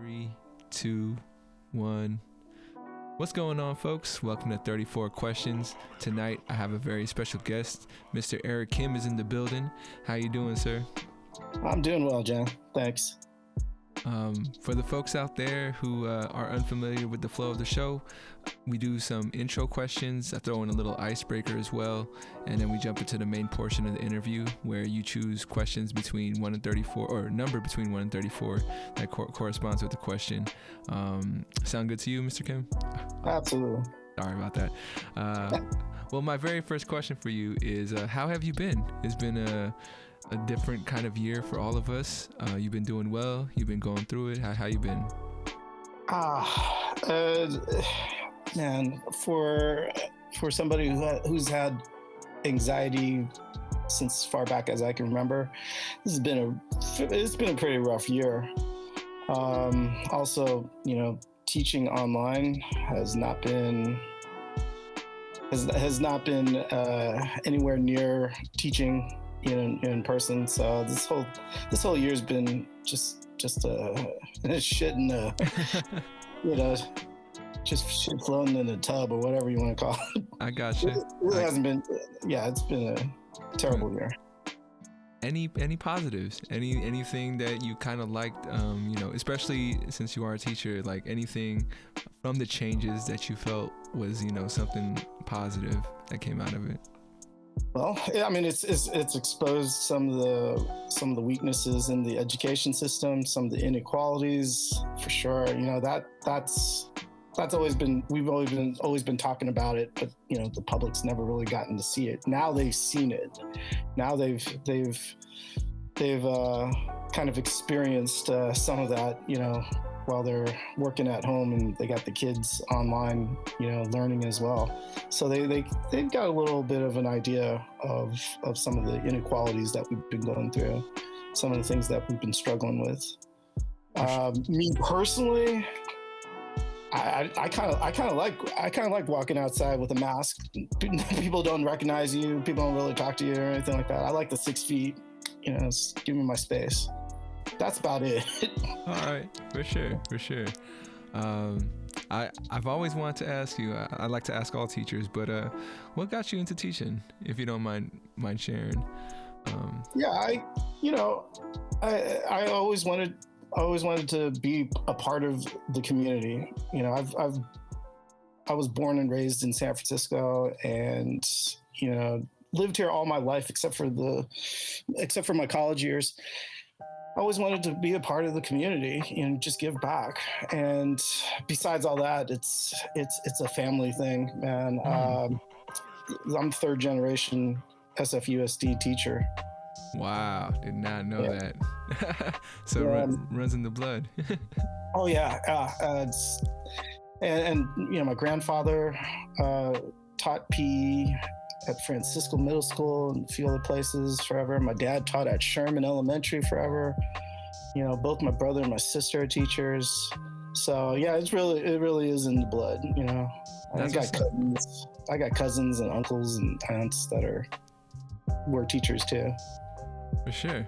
3, 2, 1. What's going on, folks? Welcome to 34 Questions. Tonight, I have a very special guest. Mr. Erick Kim is in the building. How you doing, sir? I'm doing well, Jan. Thanks. For the folks out there who are unfamiliar with the flow of the show, we do some intro questions. I throw in a little icebreaker as well, and then we jump into the main portion of the interview where you choose questions between 1 and 34, or a number between 1 and 34 that corresponds with the question. Sound good to you, Mr. Kim? Absolutely. Sorry about that. Well, my very first question for you is, how have you been? It's been a different kind of year for all of us. You've been doing well. You've been going through it. How you been? Man, for somebody who's had anxiety since as far back as I can remember, it's been a pretty rough year. Also, teaching online has not been anywhere near teaching in person. So this whole year's been just a shit in the just shit floating in a tub or whatever you want to call it. I got you. It hasn't been. Yeah, it's been a terrible year. Any positives? Anything that you kind of liked? Especially since you are a teacher, like anything from the changes that you felt was something positive that came out of it. Well, I mean, it's exposed some of the weaknesses in the education system, some of the inequalities, for sure. That's always been, we've always been talking about it, but the public's never really gotten to see it. Now they've seen it. Now they've kind of experienced some of that, while they're working at home and they got the kids online, learning as well. So they've got a little bit of an idea of some of the inequalities that we've been going through, some of the things that we've been struggling with. Me personally, I kind of like walking outside with a mask. People don't recognize you. People don't really talk to you or anything like that. I like the 6 feet. Give me my space. That's about it. All right, for sure. I've always wanted to ask you. I like to ask all teachers, but what got you into teaching? If you don't mind sharing. I always wanted to be a part of the community. I was born and raised in San Francisco, and lived here all my life except for my college years. I always wanted to be a part of the community and just give back. And besides all that, it's a family thing, man. I'm third generation SFUSD teacher. Wow, did not know that. So runs in the blood. Oh yeah, and my grandfather taught PE at Francisco Middle School and a few other places forever. My dad taught at Sherman Elementary forever. Both my brother and my sister are teachers. So yeah, it really is in the blood. I got cousins and uncles and aunts that were teachers too. For sure.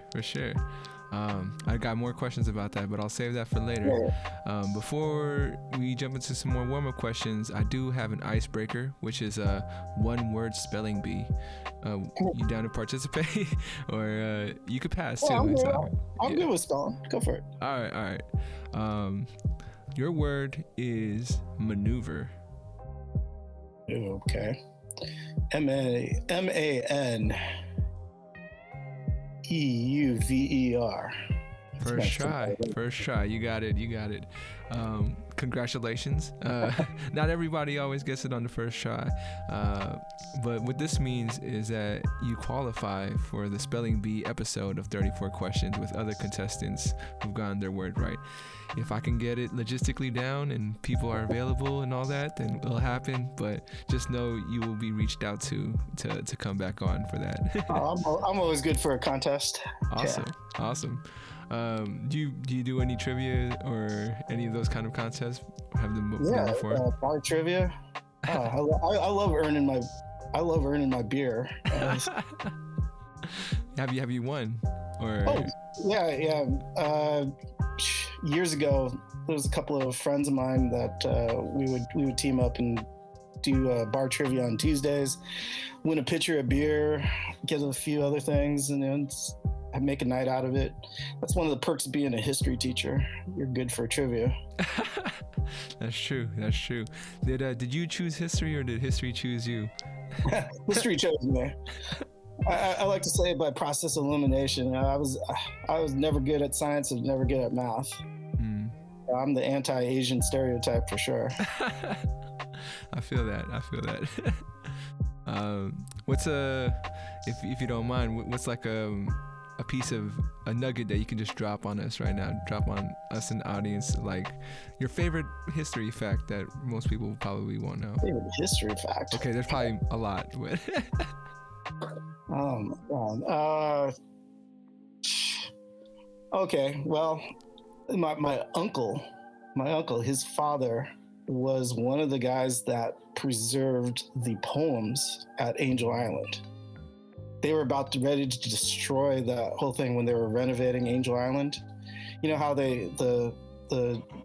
I got more questions about that, but I'll save that for later. Before we jump into some more warm-up questions, I do have an icebreaker, which is a one-word spelling bee. You down to participate? Or you could pass too. I'm good with spelling. Go for it. All right. Your word is maneuver. Okay. MANEUVER. First try. You got it. Congratulations. Not everybody always gets it on the first try. But what this means is that you qualify for the Spelling Bee episode of 34 Questions with other contestants who've gotten their word right. If I can get it logistically down and people are available and all that, then it'll happen. But just know you will be reached out to come back on for that. I'm always good for a contest. Awesome. Do you do any trivia or any of those kind of contests? Have them done before? Bar trivia. I love earning my beer. Have you won? Or yeah. Years ago, was a couple of friends of mine that we would team up and do bar trivia on Tuesdays, win a pitcher of beer, get a few other things, and then I'd make a night out of it. That's one of the perks of being a history teacher. You're good for trivia. That's true. Did you choose history, or did history choose you? History chose me. I like to say by process of elimination. I was never good at science and never good at math. I'm the anti-Asian stereotype for sure. I feel that. What's if you don't mind, what's like a piece of a nugget that you can just drop on us right now, drop on us in the audience, like your favorite history fact that most people probably won't know? Favorite history fact? Okay, there's probably a lot, but oh my God. Okay, well, my uncle, his father was one of the guys that preserved the poems at Angel Island. They were ready to destroy that whole thing when they were renovating Angel Island. You know how the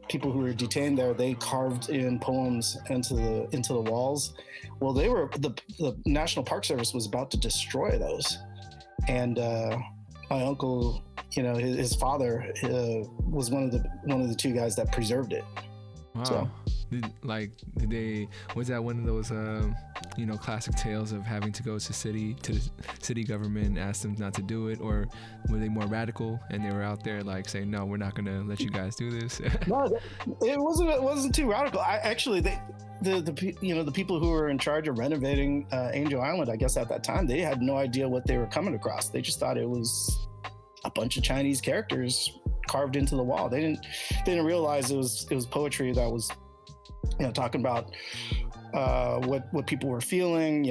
people who were detained there, they carved in poems into the walls. Well, the National Park Service was about to destroy those, and my uncle, his father was one of the two guys that preserved it. Wow. So, was that one of those classic tales of having to go to the city government and ask them not to do it, or were they more radical and they were out there like saying, no, we're not gonna let you guys do this? No, it wasn't too radical. The people who were in charge of renovating Angel Island, I guess at that time, they had no idea what they were coming across. They just thought it was a bunch of Chinese characters carved into the wall. They didn't realize it was poetry that was talking about what people were feeling.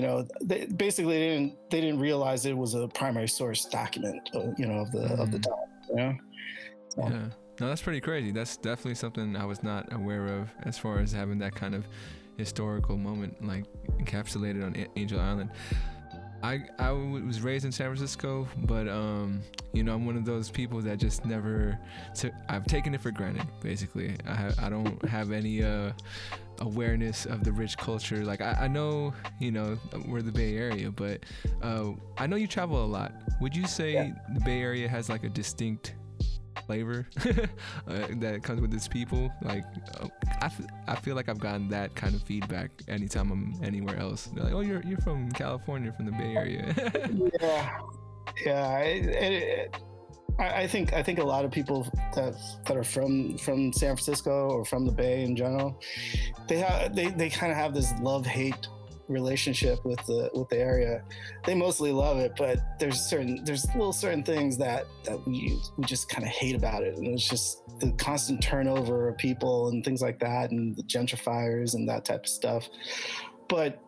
They didn't realize it was a primary source document of the time. So. Yeah, no, that's pretty crazy. That's definitely something I was not aware of, as far as having that kind of historical moment like encapsulated on Angel Island. I was raised in San Francisco, but I'm one of those people that just never I've taken it for granted, basically. I don't have any awareness of the rich culture. Like I know, we're the Bay Area, but I know you travel a lot. Would you say the Bay Area has like a distinct flavor that comes with its people? Like I feel like I've gotten that kind of feedback anytime I'm anywhere else. They're like, oh, you're from California, from the Bay Area. I think a lot of people that are from San Francisco or from the Bay in general, they kind of have this love-hate relationship with the area. They mostly love it, but there's certain things that we just kind of hate about it, and it's just the constant turnover of people and things like that, and the gentrifiers and that type of stuff. But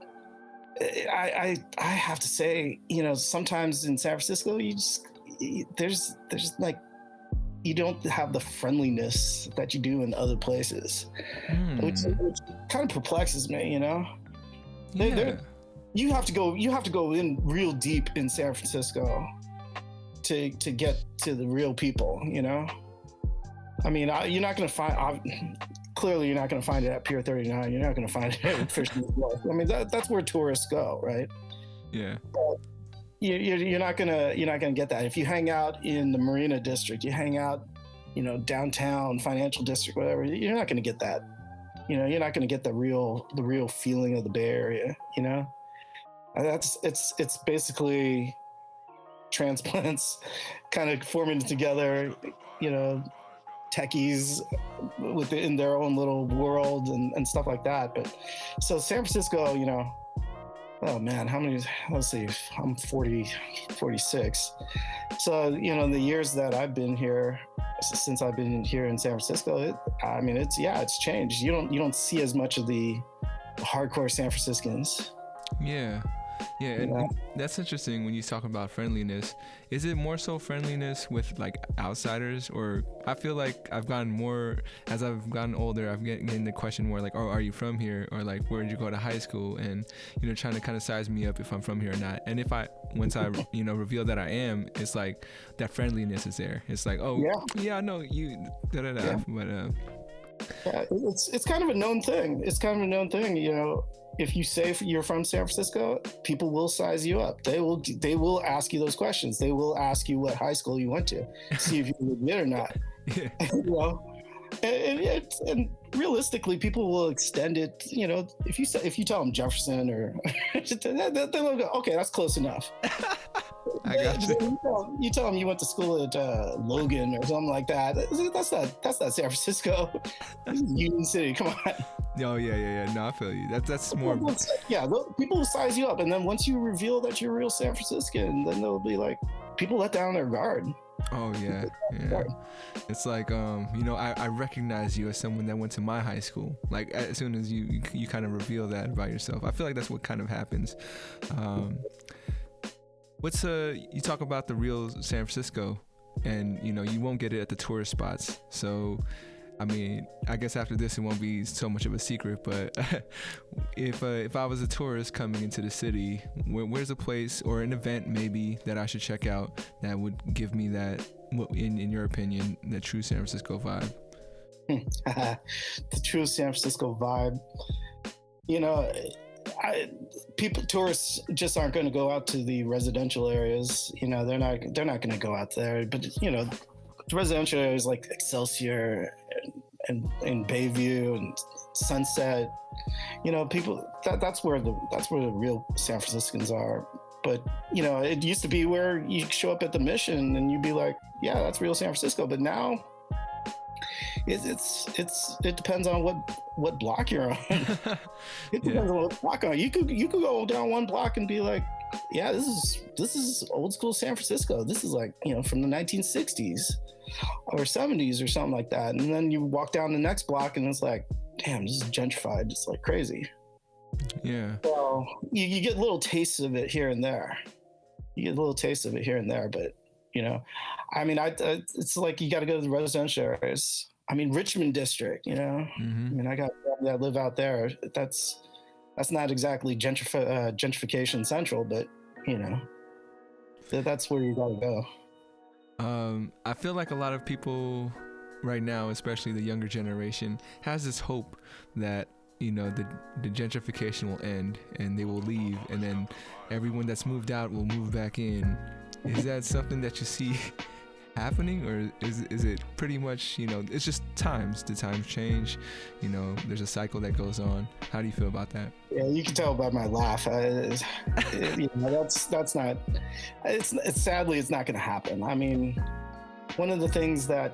I have to say, sometimes in San Francisco, there's like, you don't have the friendliness that you do in other places, which kind of perplexes me. You have to go in real deep in San Francisco to get to the real people. I mean, you're not going to find. Clearly, you're not going to find it at Pier 39. You're not going to find it at Fisherman's Wharf. I mean, that's where tourists go, right? Yeah. But you're not gonna get that if you hang out in the Marina District. You hang out, downtown, financial district, whatever. You're not going to get that. You're not going to get the real feeling of the Bay Area. It's basically transplants kind of forming together. Techies within their own little world and stuff like that. But so San Francisco, oh man, how many? Let's see, I'm 46. So the years that I've been here, since I've been here in San Francisco, it's changed. You don't see as much of the hardcore San Franciscans. Yeah, and that's interesting when you talk about friendliness. Is it more so friendliness with like outsiders, or I feel like I've gotten more as I've gotten older. I'm getting the question more like, oh, are you from here, or like, where did you go to high school, and trying to kind of size me up if I'm from here or not. And once I reveal that I am, it's like that friendliness is there. It's like, oh yeah, I know you, da da da. But Yeah, it's kind of a known thing. It's kind of a known thing. You know, if you say you're from San Francisco, people will size you up. They will ask you those questions. They will ask you what high school you went to, see if you're legit or not. Yeah. You know, and realistically, people will extend it. You know, if you tell them Jefferson or they'll go, okay, that's close enough. I got you. You tell them you went to school at Logan or something like that. That's not San Francisco. This is Union City. Come on. Oh yeah. No, I feel you. That's more. Yeah, people will size you up, and then once you reveal that you're a real San Franciscan, then they'll be like, people let down their guard. Oh yeah. It's like you know, I recognize you as someone that went to my high school. Like as soon as you kind of reveal that about yourself, I feel like that's what kind of happens. You talk about the real San Francisco, and you know you won't get it at the tourist spots. So, I mean, I guess after this it won't be so much of a secret. But if I was a tourist coming into the city, where's a place or an event maybe that I should check out that would give me that, in your opinion, the true San Francisco vibe? The true San Francisco vibe. You know, tourists just aren't going to go out to the residential areas. You know, they're not going to go out there. But you know, the residential areas like Excelsior and Bayview and Sunset. You know, people that's where the real San Franciscans are. But you know, it used to be where you show up at the Mission and you'd be like, yeah, that's real San Francisco. But now it depends on what block you're on. It depends on what block you're on. You could go down one block and be like, yeah, this is old school San Francisco. This is like, you know, from the 1960s or 70s or something like that. And then you walk down the next block and it's like, damn, this is gentrified. It's like crazy. Yeah. So you get little tastes of it here and there. But you know, I mean, it's like you got to go to the residential areas. I mean, Richmond District, you know. Mm-hmm. I mean, I got family that live out there. That's not exactly gentrification central, but you know, that's where you got to go. I feel like a lot of people right now, especially the younger generation, has this hope that, you know, the gentrification will end and they will leave, and then everyone that's moved out will move back in. Is that something that you see happening, or is it pretty much, you know, it's just the times change, you know, there's a cycle that goes on? How do you feel about that? Yeah, you can tell by my laugh. You know, that's not. It's sadly, it's not going to happen. I mean, one of the things that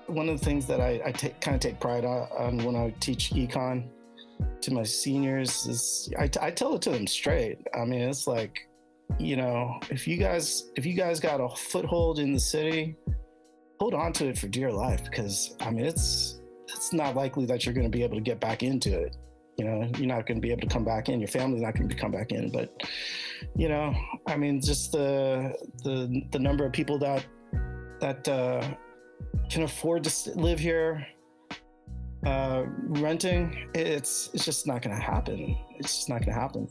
I kind of take pride on when I teach econ to my seniors is I tell it to them straight. I mean, it's like, you know, if you guys got a foothold in the city, hold on to it for dear life, because I mean, it's not likely that you're going to be able to get back into it. You know, you're not going to be able to come back in. Your family's not going to come back in. But you know, I mean, just the number of people that can afford to live here, renting, it's just not going to happen. It's just not going to happen.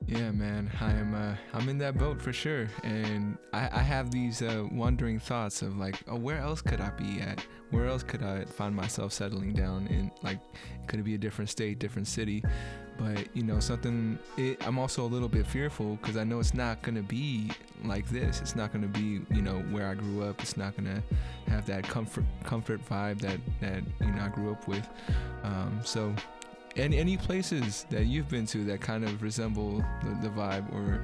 Yeah, man, I'm in that boat for sure, and I have these wandering thoughts of like, oh, where else could I be at? Where else could I find myself settling down in? Like, could it be a different state, different city? But you know, I'm also a little bit fearful because I know it's not gonna be like this. It's not gonna be, you know, where I grew up. It's not gonna have that comfort vibe that you know I grew up with. So. And any places that you've been to that kind of resemble the vibe, or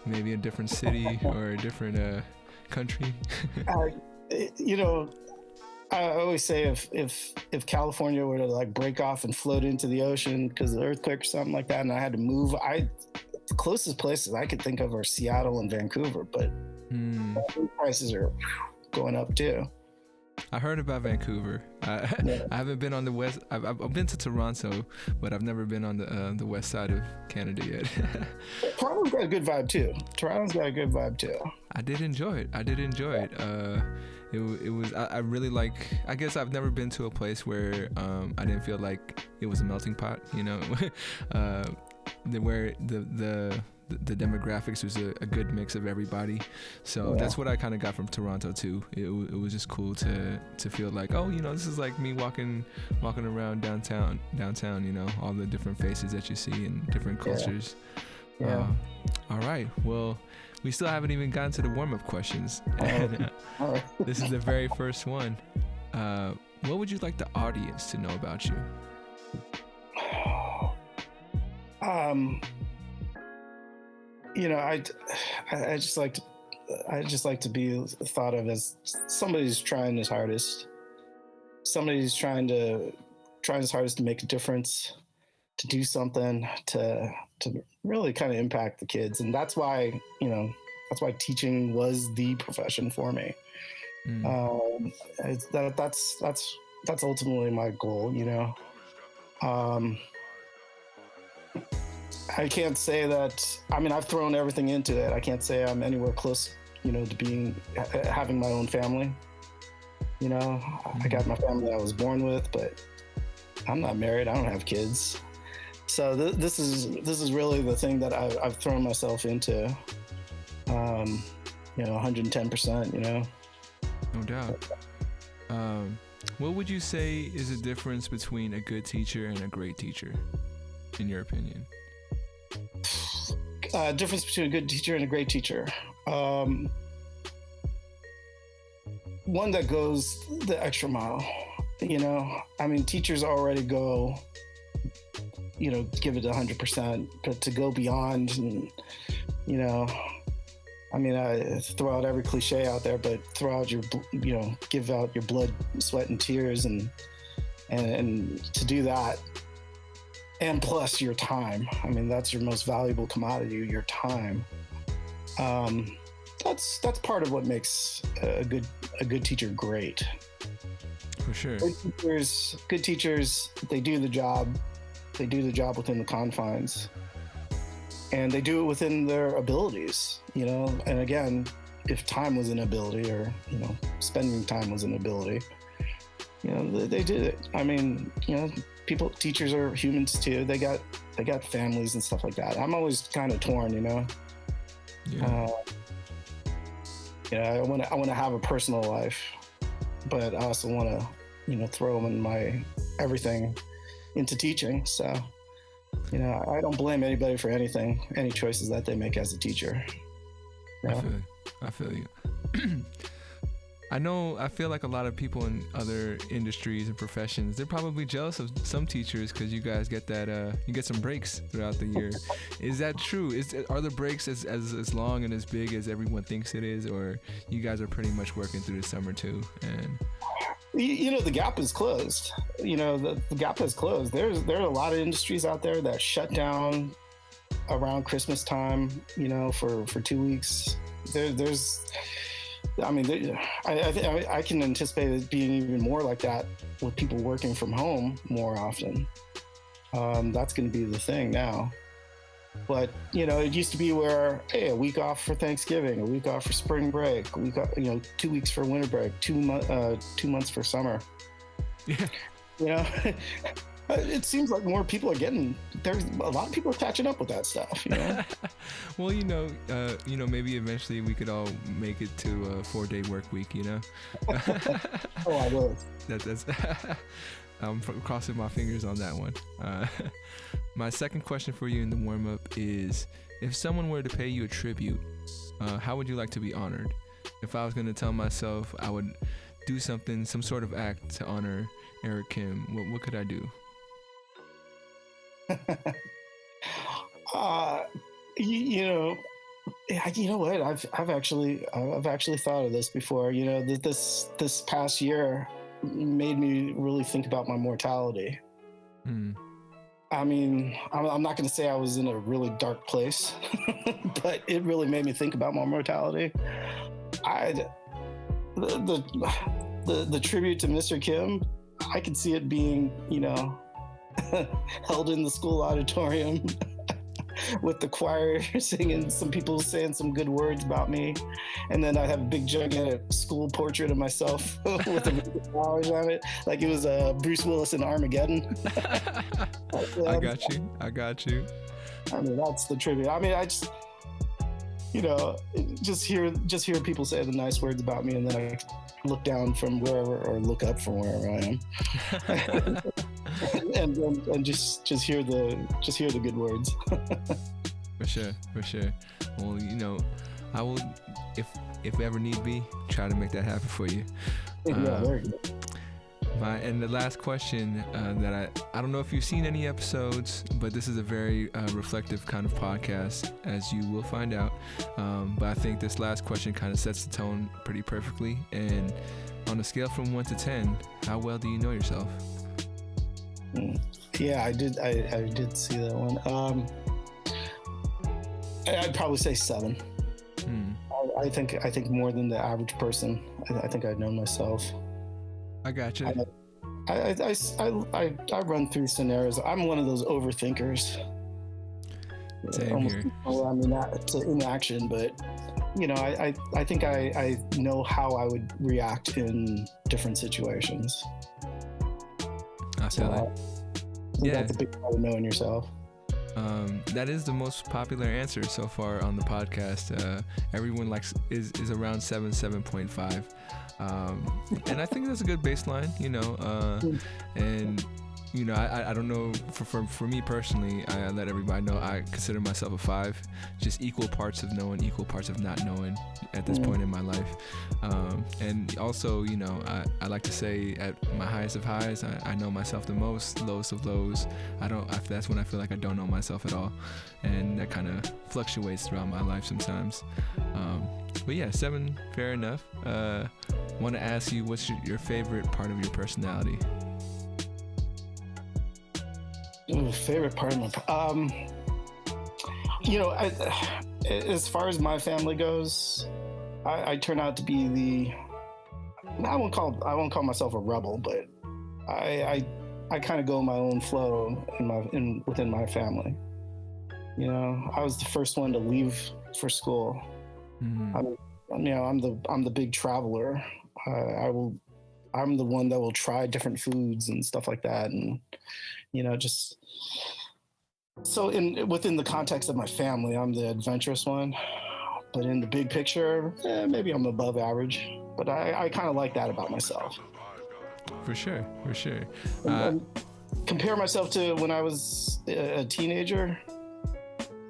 maybe a different city or a different country? You know, I always say if California were to like break off and float into the ocean because of the earthquake or something like that, and I had to move, the closest places I could think of are Seattle and Vancouver, but prices are going up too. I heard about Vancouver. I haven't been on the west. I've been to Toronto, but I've never been on the west side of Canada yet. Toronto's got a good vibe too. I did enjoy it. It was. I really like. I guess I've never been to a place where I didn't feel like it was a melting pot. You know, where the the demographics was a good mix of everybody. So that's what I kind of got from Toronto too. It was just cool to feel like, oh, you know, this is like me walking around downtown, you know, all the different faces that you see and different cultures. All right, well, we still haven't even gotten to the warm-up questions. All right. This is the very first one. What would you like the audience to know about you? You know, I just like to be thought of as somebody who's trying his hardest. Somebody who's trying his hardest to make a difference, to do something, to really kind of impact the kids. And that's why teaching was the profession for me. That's ultimately my goal, you know. I can't say that, I mean, I've thrown everything into it. I can't say I'm anywhere close, you know, to having my own family. You know, I got my family I was born with, but I'm not married. I don't have kids. So this is really the thing that I've thrown myself into, you know, 110%, you know. No doubt. What would you say is the difference between a good teacher and a great teacher, in your opinion? Difference between a good teacher and a great teacher. One that goes the extra mile, you know. I mean, teachers already go, you know, give it 100%, but to go beyond and, you know, I mean, I throw out every cliche out there, but throw out give out your blood, sweat, and tears, and to do that, and plus your time. I mean, that's your most valuable commodity, your time. That's part of what makes a good teacher great. For sure. Good teachers, they do the job. They do the job within the confines. And they do it within their abilities, you know. And again, if time was an ability, or, you know, spending time was an ability, you know, they did it. I mean, you know, teachers are humans too. They got families and stuff like that. I'm always kind of torn, you know. Yeah. I want to have a personal life, but I also want to, you know, throw my everything into teaching. So, you know, I don't blame anybody for any choices that they make as a teacher. You know? I feel you. I feel like a lot of people in other industries and professions, they're probably jealous of some teachers because you guys get you get some breaks throughout the year. Is that true? Are the breaks as long and as big as everyone thinks it is, or you guys are pretty much working through the summer too? And you know, the gap is closed. You know, the gap is closed. There are a lot of industries out there that shut down around Christmas time, you know, for 2 weeks. I can anticipate it being even more like that with people working from home more often. That's going to be the thing now. But, you know, it used to be where, hey, a week off for Thanksgiving, a week off for spring break, a week off, you know, 2 weeks for winter break, 2 months for summer. Yeah. You know, it seems like more people are there's a lot of people are catching up with that stuff, you know? Well, you know, maybe eventually we could all make it to a 4-day work week, you know? Oh, I will. That's I'm crossing my fingers on that one. My second question for you in the warm-up is, if someone were to pay you a tribute, how would you like to be honored? If I was going to tell myself I would do some sort of act to honor Erick Kim, what could I do? You know what? I've actually thought of this before. You know, this past year made me really think about my mortality. I mean, I'm not going to say I was in a really dark place, but it really made me think about my mortality. The tribute to Mr. Kim, I could see it being, you know, held in the school auditorium with the choir singing, some people saying some good words about me, and then I have a big gigantic school portrait of myself with a flowers on it, like it was Bruce Willis in Armageddon. I got you. I mean, that's the tribute. I mean, I just, you know, just hear people say the nice words about me, and then I look down from wherever or look up from wherever I am, and just hear the good words. For sure. Well, you know, I will, if ever need be, try to make that happen for you. Yeah, very good. And the last question that I don't know if you've seen any episodes, but this is a very reflective kind of podcast, as you will find out. But I think this last question kind of sets the tone pretty perfectly. And on a scale from 1 to 10, how well do you know yourself? Yeah, I did see that one. I'd probably say 7. I think more than the average person. I think I know myself. I got you. I run through scenarios. I'm one of those overthinkers. Same here. I mean, not to inaction, but you know, I think I know how I would react in different situations. I feel it. Yeah, that's a big part of knowing yourself. That is the most popular answer so far on the podcast. Everyone is around 7.5. And I think that's a good baseline, you know, and you know, I don't know, for me personally, I let everybody know I consider myself a 5, just equal parts of knowing, equal parts of not knowing at this point in my life. And also, you know, I like to say at my highest of highs, I know myself the most. Lowest of lows, that's when I feel like I don't know myself at all. And that kind of fluctuates throughout my life sometimes. But yeah, 7, fair enough. Want to ask you, what's your favorite part of your personality? Ooh, favorite part of my, you know, as far as my family goes, I turn out to be I won't call myself a rebel, but I kind of go my own flow within my family. You know, I was the first one to leave for school. I'm the big traveler. I'm the one that will try different foods and stuff like that, and you know, just so within the context of my family, I'm the adventurous one. But in the big picture, maybe I'm above average. But I kind of like that about myself. For sure. And compare myself to when I was a teenager.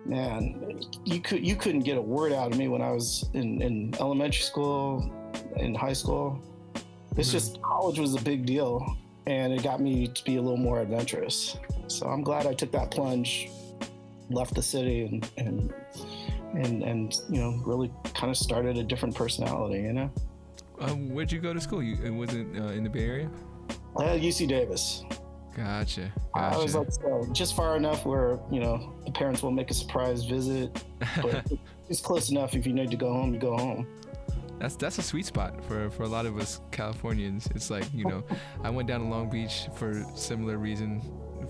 Man, you couldn't get a word out of me when I was in elementary school, in high school. It's just college was a big deal, and it got me to be a little more adventurous. So I'm glad I took that plunge, left the city, and you know, really kind of started a different personality. You know. Where'd you go to school? Was it in the Bay Area? UC Davis. Gotcha. I was like, just far enough where, you know, the parents will make a surprise visit, but it's close enough. If you need to go home, you go home. That's a sweet spot for a lot of us Californians. It's like, you know, I went down to Long Beach for similar reason,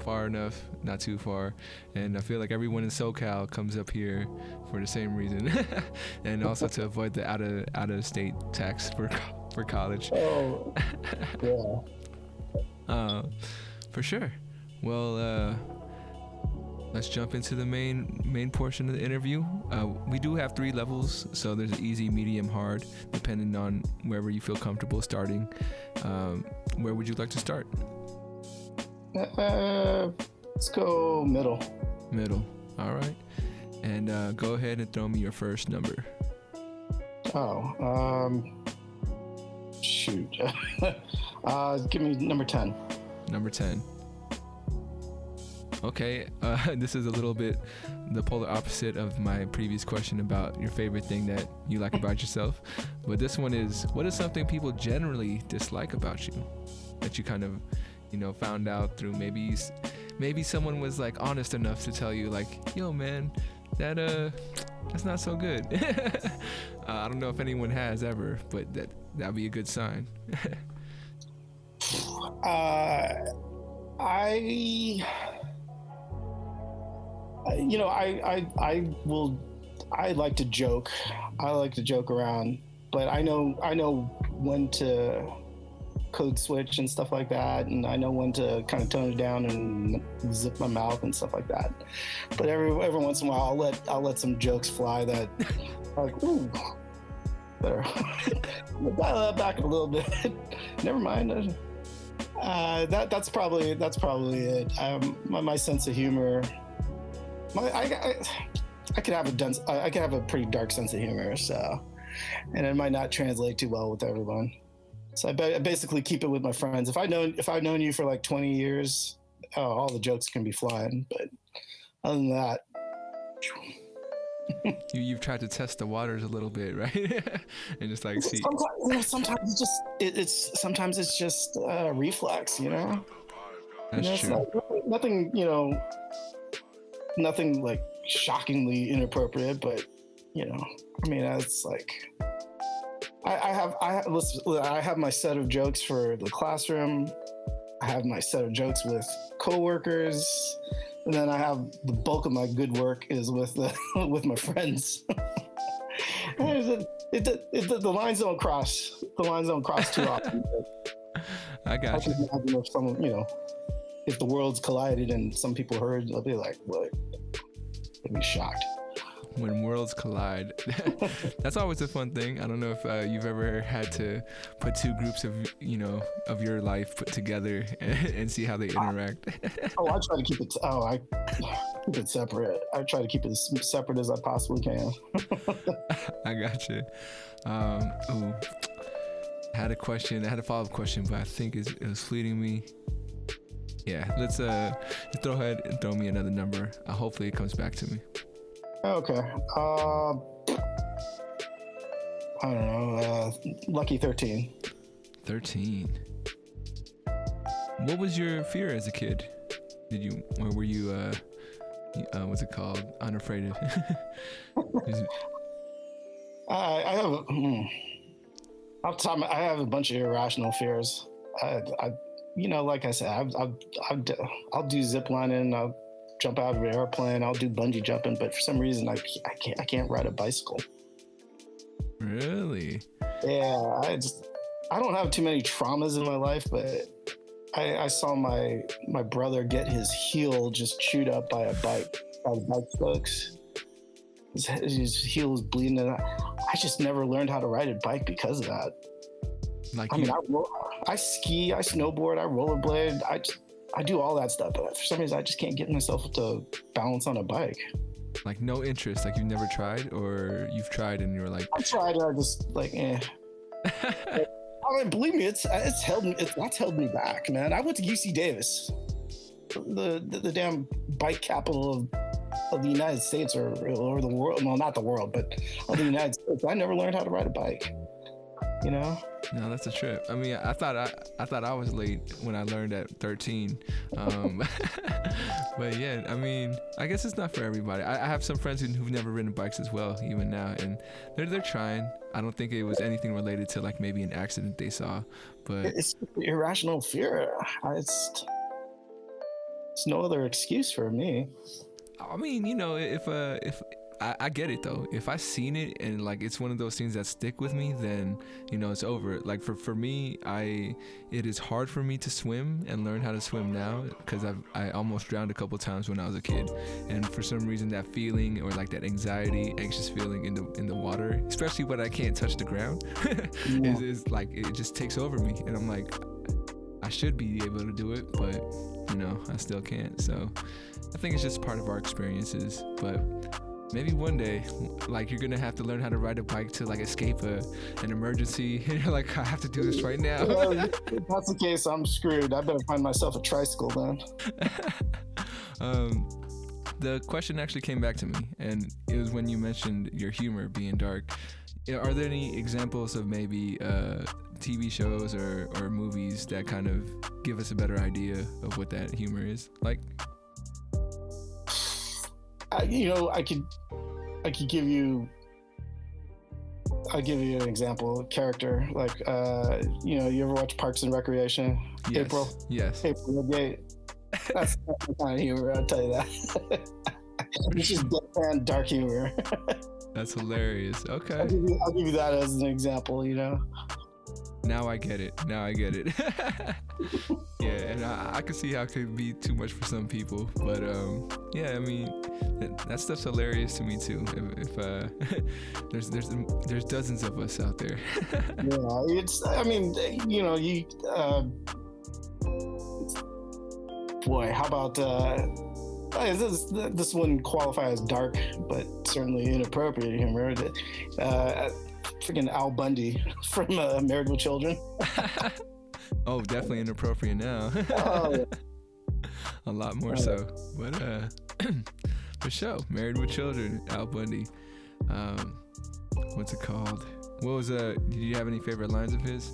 far enough, not too far, and I feel like everyone in SoCal comes up here for the same reason, and also to avoid the out of state tax for college. Oh, yeah. For sure. Well, let's jump into the main portion of the interview. We do have 3 levels, so there's an easy, medium, hard, depending on wherever you feel comfortable starting. Where would you like to start? Let's go middle. Middle. All right. And go ahead and throw me your first number. Shoot. Give me number 10. Number 10. Okay, this is a little bit the polar opposite of my previous question about your favorite thing that you like about yourself. But this one is, what is something people generally dislike about you that you kind of, you know, found out through maybe someone was like honest enough to tell you like, yo man, that's not so good. I don't know if anyone has ever, but that'd be a good sign. I like to joke. I like to joke around, but I know when to code switch and stuff like that, and I know when to kind of tone it down and zip my mouth and stuff like that. But every once in a while, I'll let some jokes fly that, like, ooh, better dial that back a little bit. Never mind. That's probably it. My sense of humor. I could have a pretty dark sense of humor, so, and it might not translate too well with everyone. So I basically keep it with my friends. If I've known you for like 20 years, all the jokes can be flying. But other than that, you've tried to test the waters a little bit, right? And just like see. Sometimes it's just reflex, you know. That's true. Nothing, nothing like shockingly inappropriate, but I mean, it's like. I have my set of jokes for the classroom. I have my set of jokes with coworkers, and then I have the bulk of my good work is with my friends. The lines don't cross. The lines don't cross too often. I got you. I can imagine if someone, if the worlds collided and some people heard, they'll be like, "What?" They'd be shocked. When worlds collide. That's always a fun thing. I don't know if you've ever had to put two groups of your life put together and see how they interact. I try to keep it. I keep it separate. I try to keep it as separate as I possibly can. I got you. I had a question. I had a follow-up question, but I think it was fleeting me. Yeah, let's throw ahead and throw me another number. Hopefully it comes back to me. Okay. I don't know. Lucky 13. 13. What was your fear as a kid? Were you what's it called? Unafraid of? I have a bunch of irrational fears. Like I said, I'll do zip lining. I'll jump out of an airplane. I'll do bungee jumping, but for some reason I can't ride a bicycle. Really? Yeah, I don't have too many traumas in my life, but I saw my brother get his heel just chewed up by bike spokes. His heel was bleeding, and I just never learned how to ride a bike because of that. I ski, I snowboard, I rollerblade, I do all that stuff, but for some reason I just can't get myself to balance on a bike. Like no interest, like you've never tried, or you've tried and you're like, I tried, and I just like, eh. I mean, believe me, that's held me back, man. I went to UC Davis, the damn bike capital of the United States or the world. Well, not the world, but of the United States. I never learned how to ride a bike. No, that's a trip. I mean, I thought I was late when I learned at 13. But yeah, I mean, I guess it's not for everybody. I have some friends who've never ridden bikes as well, even now, and they're trying. I don't think it was anything related to like maybe an accident they saw, but it's irrational fear. It's no other excuse for me. I mean, if I get it though. If I seen it and like it's one of those things that stick with me, then it's over. Like for me, it is hard for me to swim and learn how to swim now because I almost drowned a couple times when I was a kid, and for some reason that feeling or like that anxious feeling in the water, especially when I can't touch the ground, is like it just takes over me, and I'm like, I should be able to do it, but I still can't. So I think it's just part of our experiences, but. Maybe one day, like you're gonna have to learn how to ride a bike to like escape an emergency, and you're like, I have to do this right now. Well, if that's the case, I'm screwed. I better find myself a tricycle then. The question actually came back to me, and it was when you mentioned your humor being dark. Are there any examples of maybe TV shows or movies that kind of give us a better idea of what that humor is like? I could give you. I'll give you an example, a character like you ever watch Parks and Recreation? Yes. April. Yes. April the Gate. That's the kind of humor. I'll tell you that. It's just deadpan dark humor. That's hilarious. Okay. I'll give you that as an example, you know? Now I get it. Yeah, and I can see how it could be too much for some people, but yeah, I mean, that stuff's hilarious to me too. If there's dozens of us out there. Yeah, I mean, you know, boy, how about this wouldn't qualify as dark, but certainly inappropriate humor. Freaking Al Bundy from Married with Children. Oh, definitely inappropriate now. Oh, yeah. A lot more so, but for sure, Married with Children, Al Bundy. What's it called? What was did you have any favorite lines of his?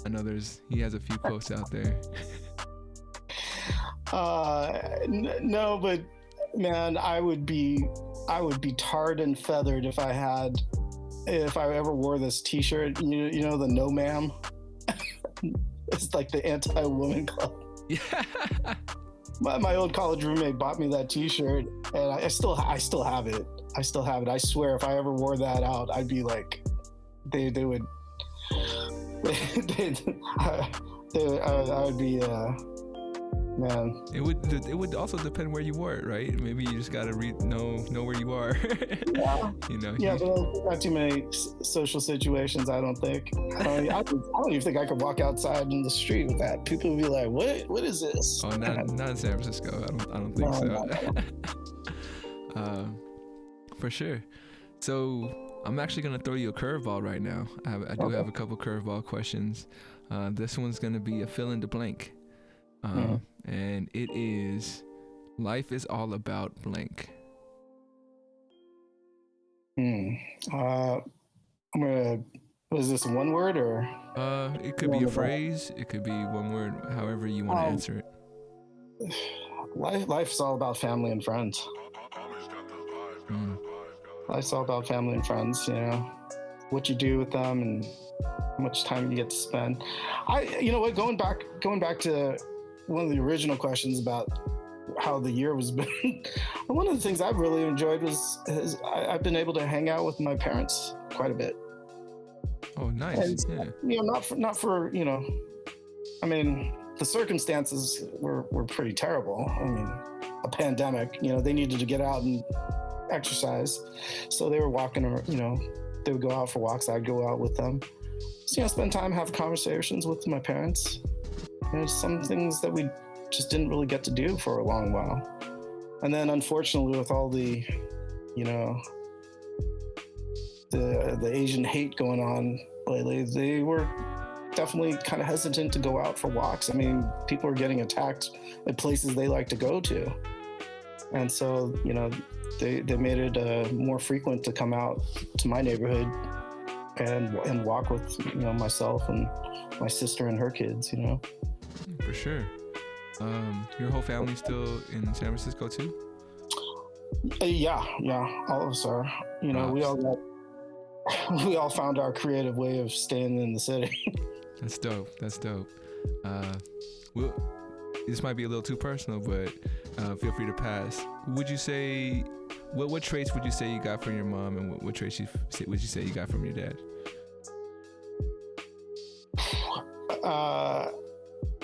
I know he has a few quotes out there. No, but man, I would be tarred and feathered if I ever wore this T-shirt. You know the No Ma'am. It's like the anti-woman club. Yeah. My old college roommate bought me that T-shirt, and I still have it. I I swear, if I ever wore that out, I'd be like, I would be. Man, it would also depend where you were, right? Maybe you just gotta know where you are. Yeah. You know. Yeah, but not too many social situations. I don't think. I don't even think I could walk outside in the street with that. People would be like, "What is this?" Oh, not in San Francisco. I don't think so. For sure. So I'm actually gonna throw you a curveball right now. I do have a couple curveball questions. This one's gonna be a fill in the blank. And it is, life is all about blank. I'm gonna. Was this one word or? It could be a phrase. It could be one word. However you want to answer it. Life's all about family and friends. Life's all about family and friends. You know, what you do with them and how much time you get to spend. You know what? Going back to one of the original questions about how the year was been. One of the things I've really enjoyed is I've been able to hang out with my parents quite a bit. Oh, nice. And, yeah. You know, not for you know, I mean, the circumstances were pretty terrible. I mean, a pandemic. You know, they needed to get out and exercise, so they were walking. You know, they would go out for walks. I'd go out with them. So, you know, spend time, have conversations with my parents. There's some things that we just didn't really get to do for a long while. And then unfortunately with all the, you know, the Asian hate going on lately, they were definitely kind of hesitant to go out for walks. I mean, people are getting attacked at places they like to go to. And so, you know, they made it more frequent to come out to my neighborhood and walk with, you know, myself and my sister and her kids, you know. For sure. Your whole family's still in San Francisco too? Yeah, all of us are. You know, we all found our creative way of staying in the city. That's dope. This might be a little too personal, but feel free to pass. Would you say, what traits would you say you got from your mom, and what traits would you say you got from your dad?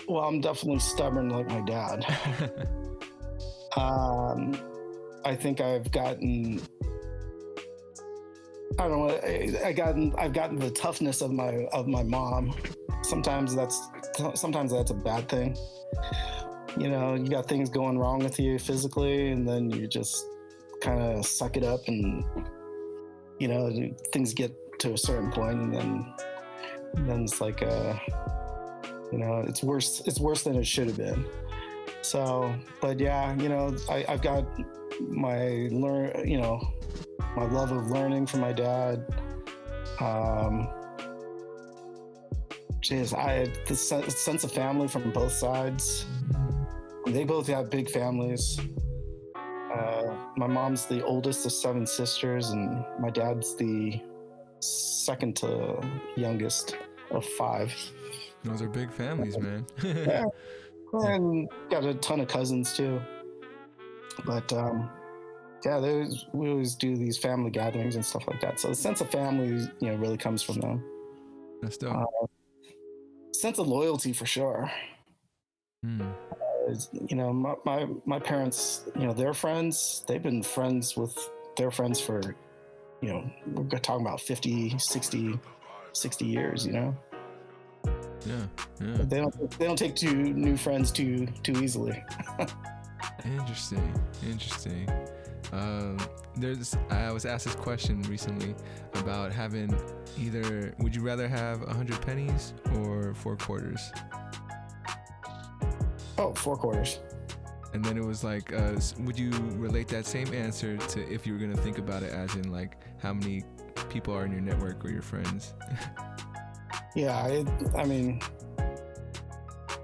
Well, I'm definitely stubborn like my dad. I think I've gotten the toughness of my mom. Sometimes that's a bad thing. You know, you got things going wrong with you physically, and then you just kind of suck it up, and you know, things get to a certain point, and then it's like you know, it's worse than it should have been. So, but yeah, you know, I've got my love of learning from my dad. I had the sense of family from both sides. They both have big families. My mom's the oldest of 7 sisters, and my dad's the second to youngest of 5. Those are big families, man. Yeah. And got a ton of cousins too. But yeah, we always do these family gatherings and stuff like that. So the sense of family, really comes from them. That's dope. Sense of loyalty for sure. My parents, their friends, they've been friends with their friends for, we're talking about 50, 60 years, Yeah. They don't take two new friends too easily. Interesting. I was asked this question recently about having either, would you rather have 100 pennies or 4 quarters? Oh, 4 quarters. And then it was like, would you relate that same answer to if you were going to think about it as in like how many people are in your network or your friends? Yeah, I mean,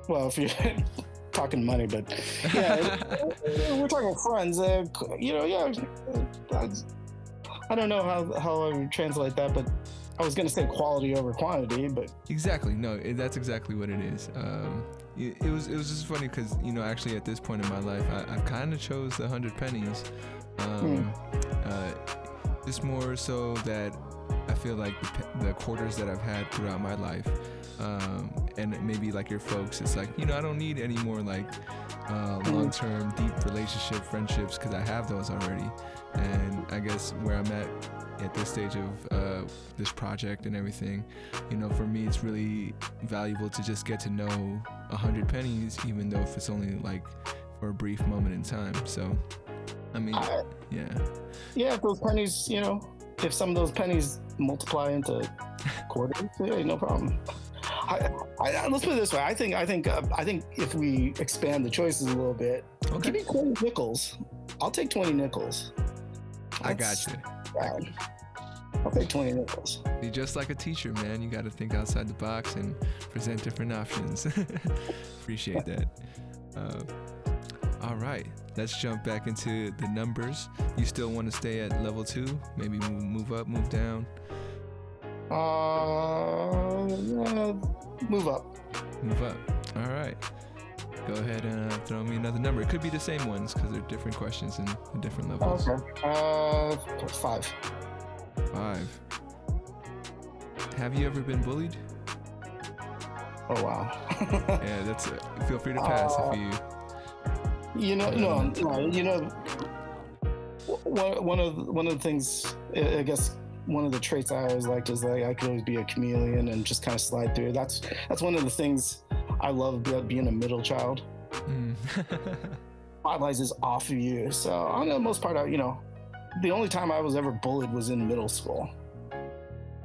well, if you're talking money, but yeah, we're talking friends. I don't know how I would translate that, but I was gonna say quality over quantity, but exactly, no, that's exactly what it is. It was just funny because actually at this point in my life, I kind of chose the 100 pennies, just more so that I feel like the quarters that I've had throughout my life, and maybe like your folks, it's like, I don't need any more like long-term deep relationship friendships because I have those already. And I guess where I'm at this stage of this project and everything, for me it's really valuable to just get to know 100 pennies, even though if it's only like for a brief moment in time. So I mean, if those pennies, if some of those pennies multiply into quarters, yeah, no problem. Let's put it this way. I think if we expand the choices a little bit, give me 20 nickels. I'll take 20 nickels. I got you. Bad. I'll take 20 nickels. You're just like a teacher, man. You got to think outside the box and present different options. Appreciate that. All right, let's jump back into the numbers. You still want to stay at level 2? Maybe move up, move down? Move up. Move up. All right. Go ahead and throw me another number. It could be the same ones because they're different questions and different levels. Okay. 5. 5. Have you ever been bullied? Oh wow. Yeah, that's it. Feel free to pass if you. No. One of the things, I guess, one of the traits I always liked is like I could always be a chameleon and just kind of slide through. That's one of the things I love about being a middle child. Spotlights off of you. So on the most part, the only time I was ever bullied was in middle school,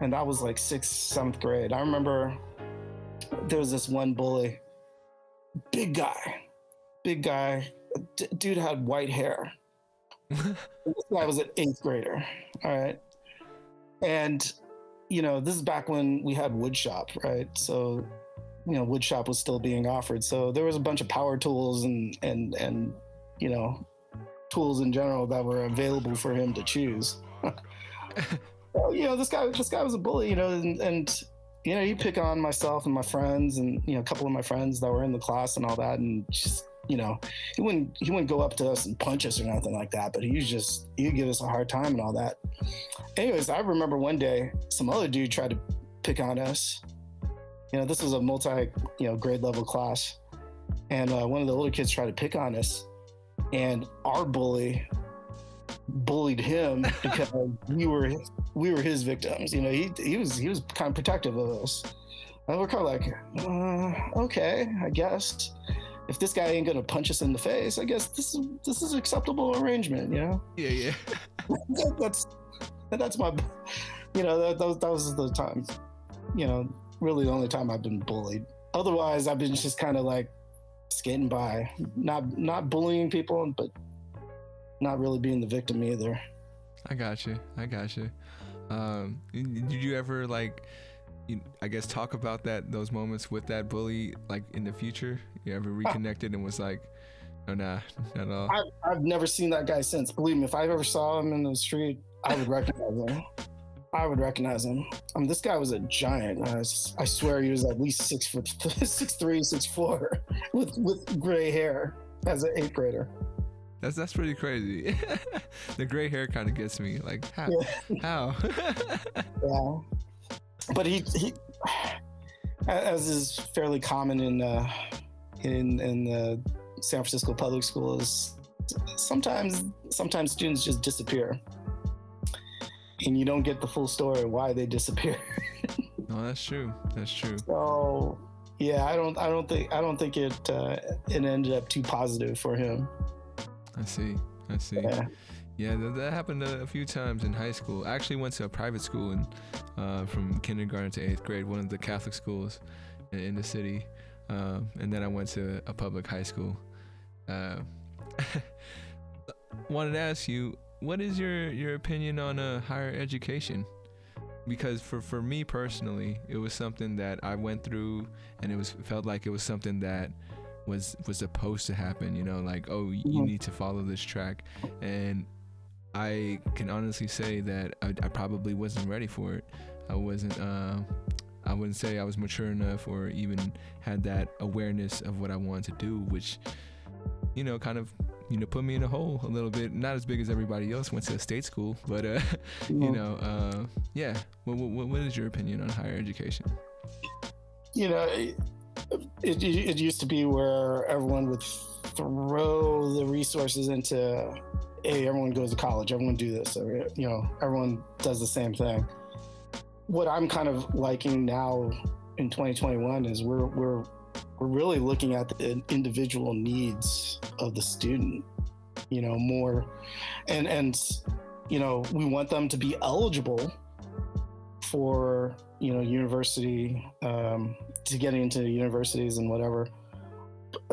and that was like 6th, 7th grade. I remember there was this one bully, big guy, dude had white hair. This guy was an 8th grader. All right. And, this is back when we had wood shop, right? So, wood shop was still being offered. So there was a bunch of power tools and tools in general that were available for him to choose. This guy was a bully, and you pick on myself and my friends and, a couple of my friends that were in the class and all that. And just, he wouldn't go up to us and punch us or nothing like that, but he'd give us a hard time and all that. Anyways, I remember one day some other dude tried to pick on us. This was a grade level class, and one of the older kids tried to pick on us, and our bully bullied him because we were his victims. He was kind of protective of us, and we're kind of like, okay, I guess. If this guy ain't gonna punch us in the face, I guess this is acceptable arrangement, Yeah. that's my, that was the time, really the only time I've been bullied. Otherwise, I've been just kind of like skating by, not bullying people, but not really being the victim either. I got you. Did you ever I guess talk about those moments with that bully in the future? You ever reconnected and was like, oh nah, not at all? I've never seen that guy since. Believe me, if I ever saw him in the street, I would recognize him. This guy was a giant. I swear he was at least 6'3", 6'4", with gray hair as an 8th grader. That's pretty crazy. The gray hair kind of gets me. Like how? Yeah. How? Yeah. But he, as is fairly common in the San Francisco public schools, sometimes students just disappear, and you don't get the full story of why they disappear. No, that's true. That's true. So yeah, I don't think it ended up too positive for him. I see. Yeah, that happened a few times in high school. I actually went to a private school from kindergarten to 8th grade, one of the Catholic schools in the city. And then I went to a public high school. Wanted to ask you, what is your opinion on higher education? Because for me personally, it was something that I went through, and felt like it was something that was supposed to happen. You know, like, oh, you need to follow this track, and I can honestly say that I probably wasn't ready for it. I wasn't. I wouldn't say I was mature enough or even had that awareness of what I wanted to do, which, kind of, put me in a hole a little bit. Not as big as everybody else. Went to a state school, but yeah. What is your opinion on higher education? It used to be where everyone would throw the resources into, hey, everyone goes to college, everyone do this, everyone does the same thing. What I'm kind of liking now in 2021 is we're really looking at the individual needs of the student, more, and we want them to be eligible for university, to get into universities and whatever,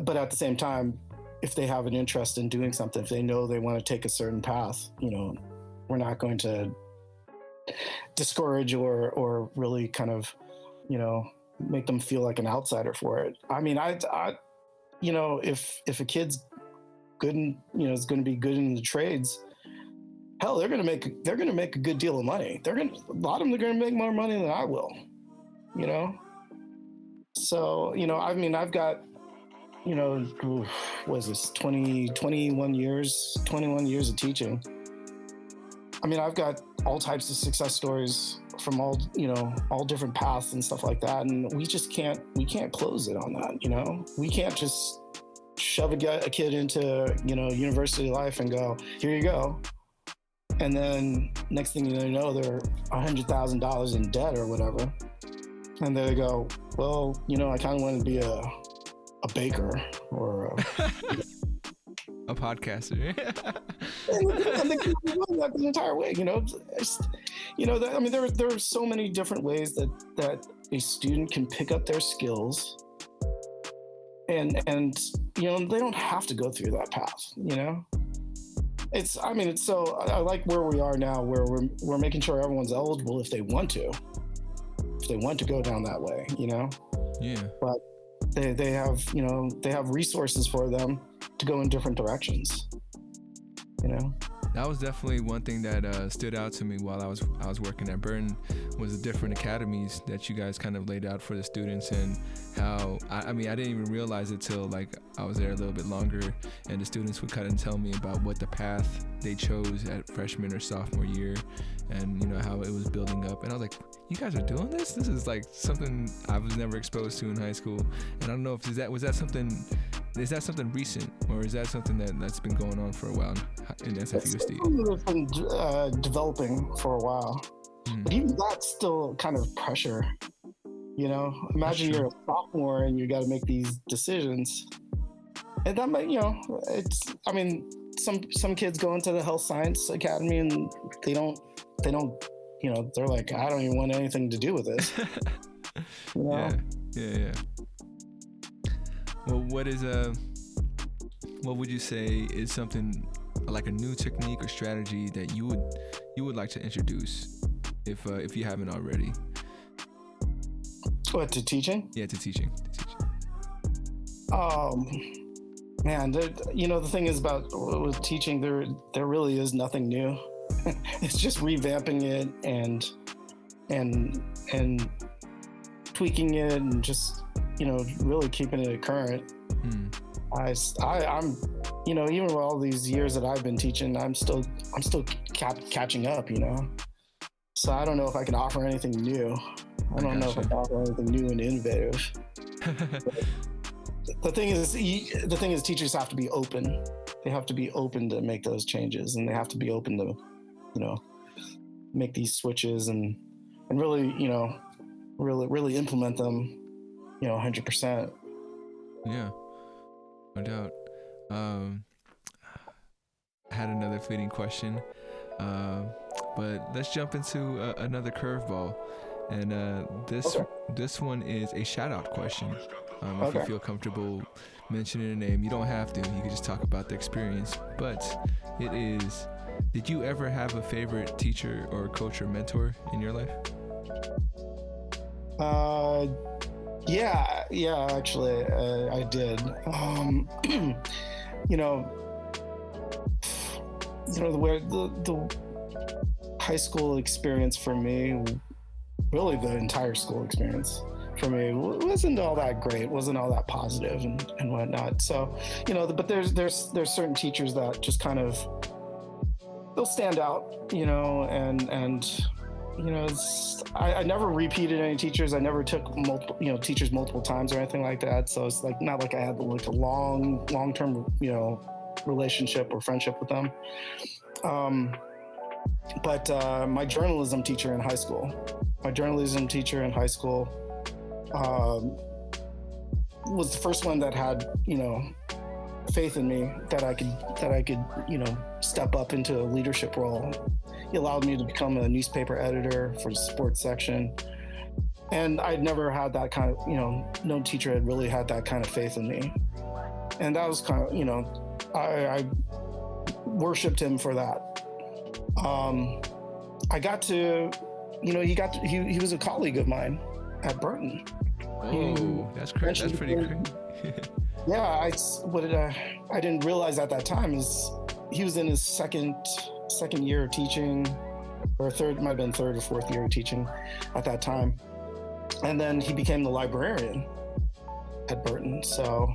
but at the same time, if they have an interest in doing something, if they know they want to take a certain path, we're not going to discourage or really kind of, make them feel like an outsider for it. I mean, if a kid's good and, is going to be good in the trades, hell, they're going to make a good deal of money. A lot of them are going to make more money than I will, So, I mean, I've got, what is this, 21 years of teaching. I mean, I've got all types of success stories from all different paths and stuff like that. And we can't close it on that, We can't just shove a kid into, university life and go, here you go. And then next thing you know, they're $100,000 in debt or whatever. And they go, well, I kind of want to be a baker or a podcaster. and they keep doing that the entire way, I mean, there are so many different ways that a student can pick up their skills, and they don't have to go through that path, It's so, I like where we are now, where we're making sure everyone's eligible if they want to go down that way, Yeah. But they have resources for them to go in different directions, That was definitely one thing that stood out to me while I was working at Burton, was the different academies that you guys kind of laid out for the students, and how I didn't even realize it till like I was there a little bit longer, and the students would kind of tell me about what the path they chose at freshman or sophomore year, and how it was building up, and I was like, you guys are doing this? This is like something I was never exposed to in high school, and I don't know if is that something recent, or is that something that's been going on for a while in SFUSD? It's been developing for a while. But even that's still kind of pressure, Imagine you're a sophomore and you got to make these decisions, and that might, some kids go into the health science academy and they don't, they're like, I don't even want anything to do with this. Yeah. Well, what would you say is something like a new technique or strategy that you would like to introduce if you haven't already? What, to teaching? Yeah, to teaching. Man, the thing is about with teaching, there really is nothing new. It's just revamping it and tweaking it and just really keeping it current. I'm, even with all these years that I've been teaching, I'm still catching up, So I don't know if I can offer anything new. I don't know if I can offer anything new and innovative. The thing is, teachers have to be open. They have to be open to make those changes, and they have to be open to, make these switches and really, really implement them, 100%. Yeah, no doubt. I had another fleeting question, but let's jump into another curveball. And this one is a shout out question. If you feel comfortable mentioning a name, you don't have to. You can just talk about the experience. But it is, did you ever have a favorite teacher or coach or mentor in your life? Yeah, actually, I did. The high school experience for me, really the entire school experience for me, wasn't all that great, wasn't all that positive and whatnot. So, but there's certain teachers that just kind of, they'll stand out, and I never repeated any teachers. I never took teachers multiple times or anything like that. So it's like not like I had like a long-term, relationship or friendship with them. But my journalism teacher in high school was the first one that had, faith in me that I could, step up into a leadership role. He allowed me to become a newspaper editor for the sports section. And I'd never had that kind of, no teacher had really had that kind of faith in me. And that was kind of, I worshiped him for that. I got to, he was a colleague of mine at Burton. Oh, that's crazy. That's pretty crazy. Yeah, I didn't realize at that time is he was in his second year of teaching, or third, might have been third or fourth year of teaching at that time. And then he became the librarian at Burton. So,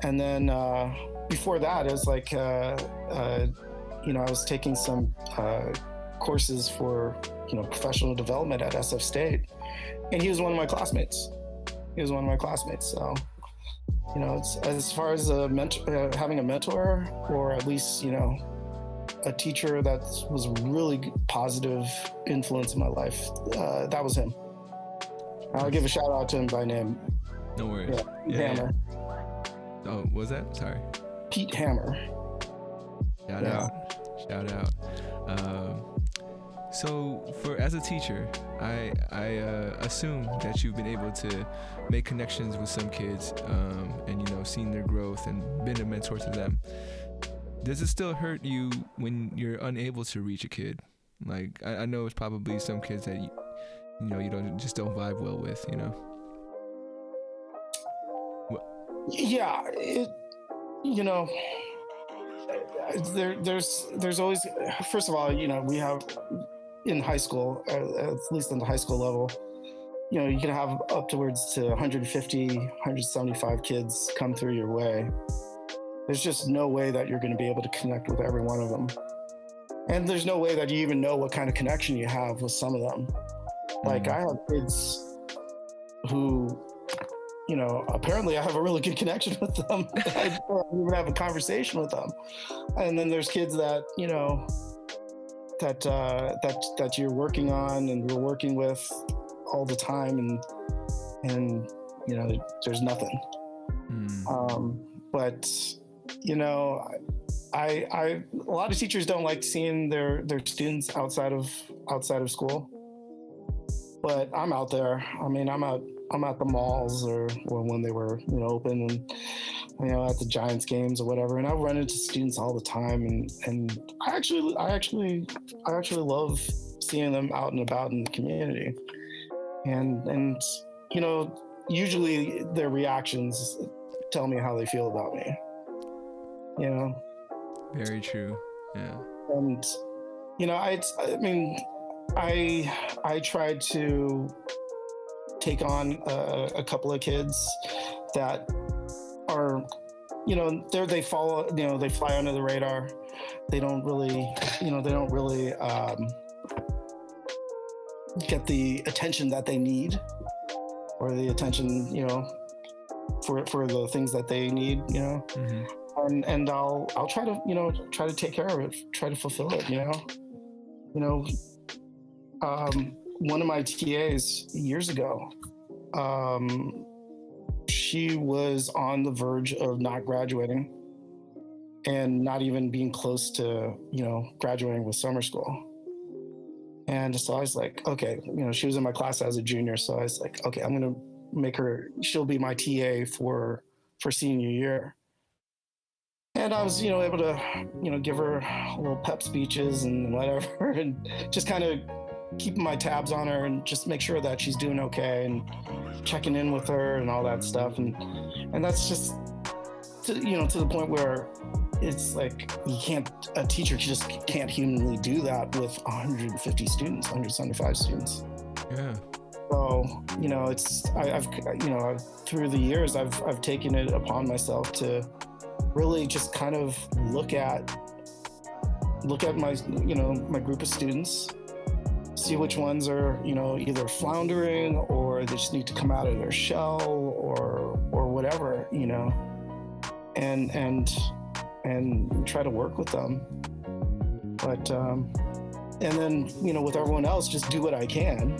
and then before that, it was like, I was taking some courses for, professional development at SF State. And he was one of my classmates. So, it's, as far as having a mentor, or at least, a teacher that was a really positive influence in my life, that was him. I'll give a shout out to him by name. No worries. Yeah. Hammer. Oh, what was that? Sorry. Pete Hammer. Shout out. So as a teacher, I assume that you've been able to make connections with some kids, and seen their growth and been a mentor to them. Does it still hurt you when you're unable to reach a kid? Like, I know it's probably some kids that you don't vibe well with, Yeah, there's always, first of all, we have in high school, at least on the high school level, you can have upwards to 150, 175 kids come through your way. There's just no way that you're going to be able to connect with every one of them. And there's no way that you even know what kind of connection you have with some of them. Like, I have kids who, apparently I have a really good connection with them. I don't even have a conversation with them. And then there's kids that, that you're working on and you're working with all the time, and there's nothing. But a lot of teachers don't like seeing their students outside of school. But I'm out there. I mean, I'm at the malls or when they were open, and at the Giants games or whatever, and I run into students all the time, and I actually love seeing them out and about in the community, and usually their reactions tell me how they feel about me. Very true. Yeah. And I tried to take on a couple of kids that are, they follow, they fly under the radar. They don't really, get the attention that they need, or the attention, for the things that they need, and I'll try to take care of it, try to fulfill it, one of my TAs years ago, she was on the verge of not graduating and not even being close to, graduating with summer school. And so I was like, okay, she was in my class as a junior. So I was like, okay, I'm going to she'll be my TA for senior year. And I was, able to, give her little pep speeches and whatever, and just kind of keeping my tabs on her and just make sure that she's doing okay and checking in with her and all that stuff. And that's just, to the point where it's like a teacher just can't humanly do that with 150 students, 175 students. Yeah. So, I've through the years, I've taken it upon myself to really just kind of look at my, my group of students, see which ones are, either floundering or they just need to come out of their shell or whatever, and try to work with them. But, and then, with everyone else, just do what I can.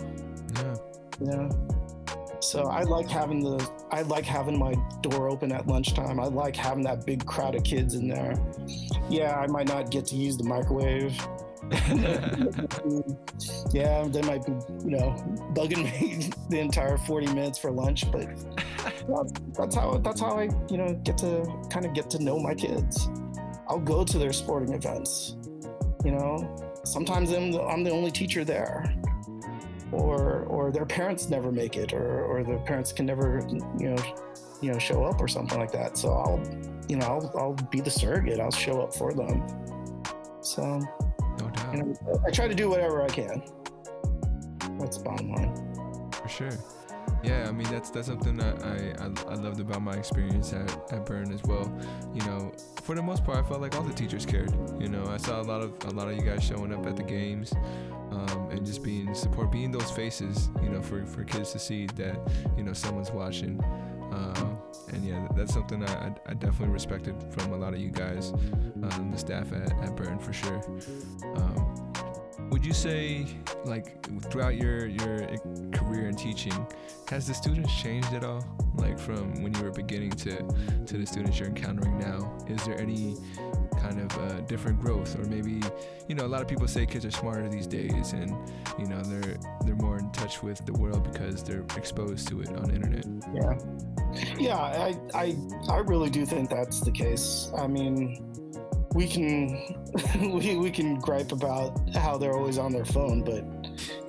Yeah. So I like having my door open at lunchtime. I like having that big crowd of kids in there. Yeah, I might not get to use the microwave. Yeah, they might be, bugging me the entire 40 minutes for lunch, but that's how I, get to know my kids. I'll go to their sporting events. Sometimes I'm the only teacher there, or their parents never make it, or their parents can never, show up or something like that. So I'll be the surrogate. I'll show up for them. So. No doubt. I try to do whatever I can. That's the bottom line. For sure. Yeah, I mean that's something that I loved about my experience at Burn as well. For the most part, I felt like all the teachers cared. I saw a lot of you guys showing up at the games, and just being those faces, for kids to see that someone's watching. And yeah, that's something I definitely respected from a lot of you guys, the staff at Burn, for sure. Would you say, like, throughout your career in teaching, has the students changed at all? Like from when you were beginning to the students you're encountering now? Is there any kind of different growth? Or maybe, a lot of people say kids are smarter these days, and they're more in touch with the world because they're exposed to it on the internet. Yeah, I really do think that's the case. I mean, we can gripe about how they're always on their phone, but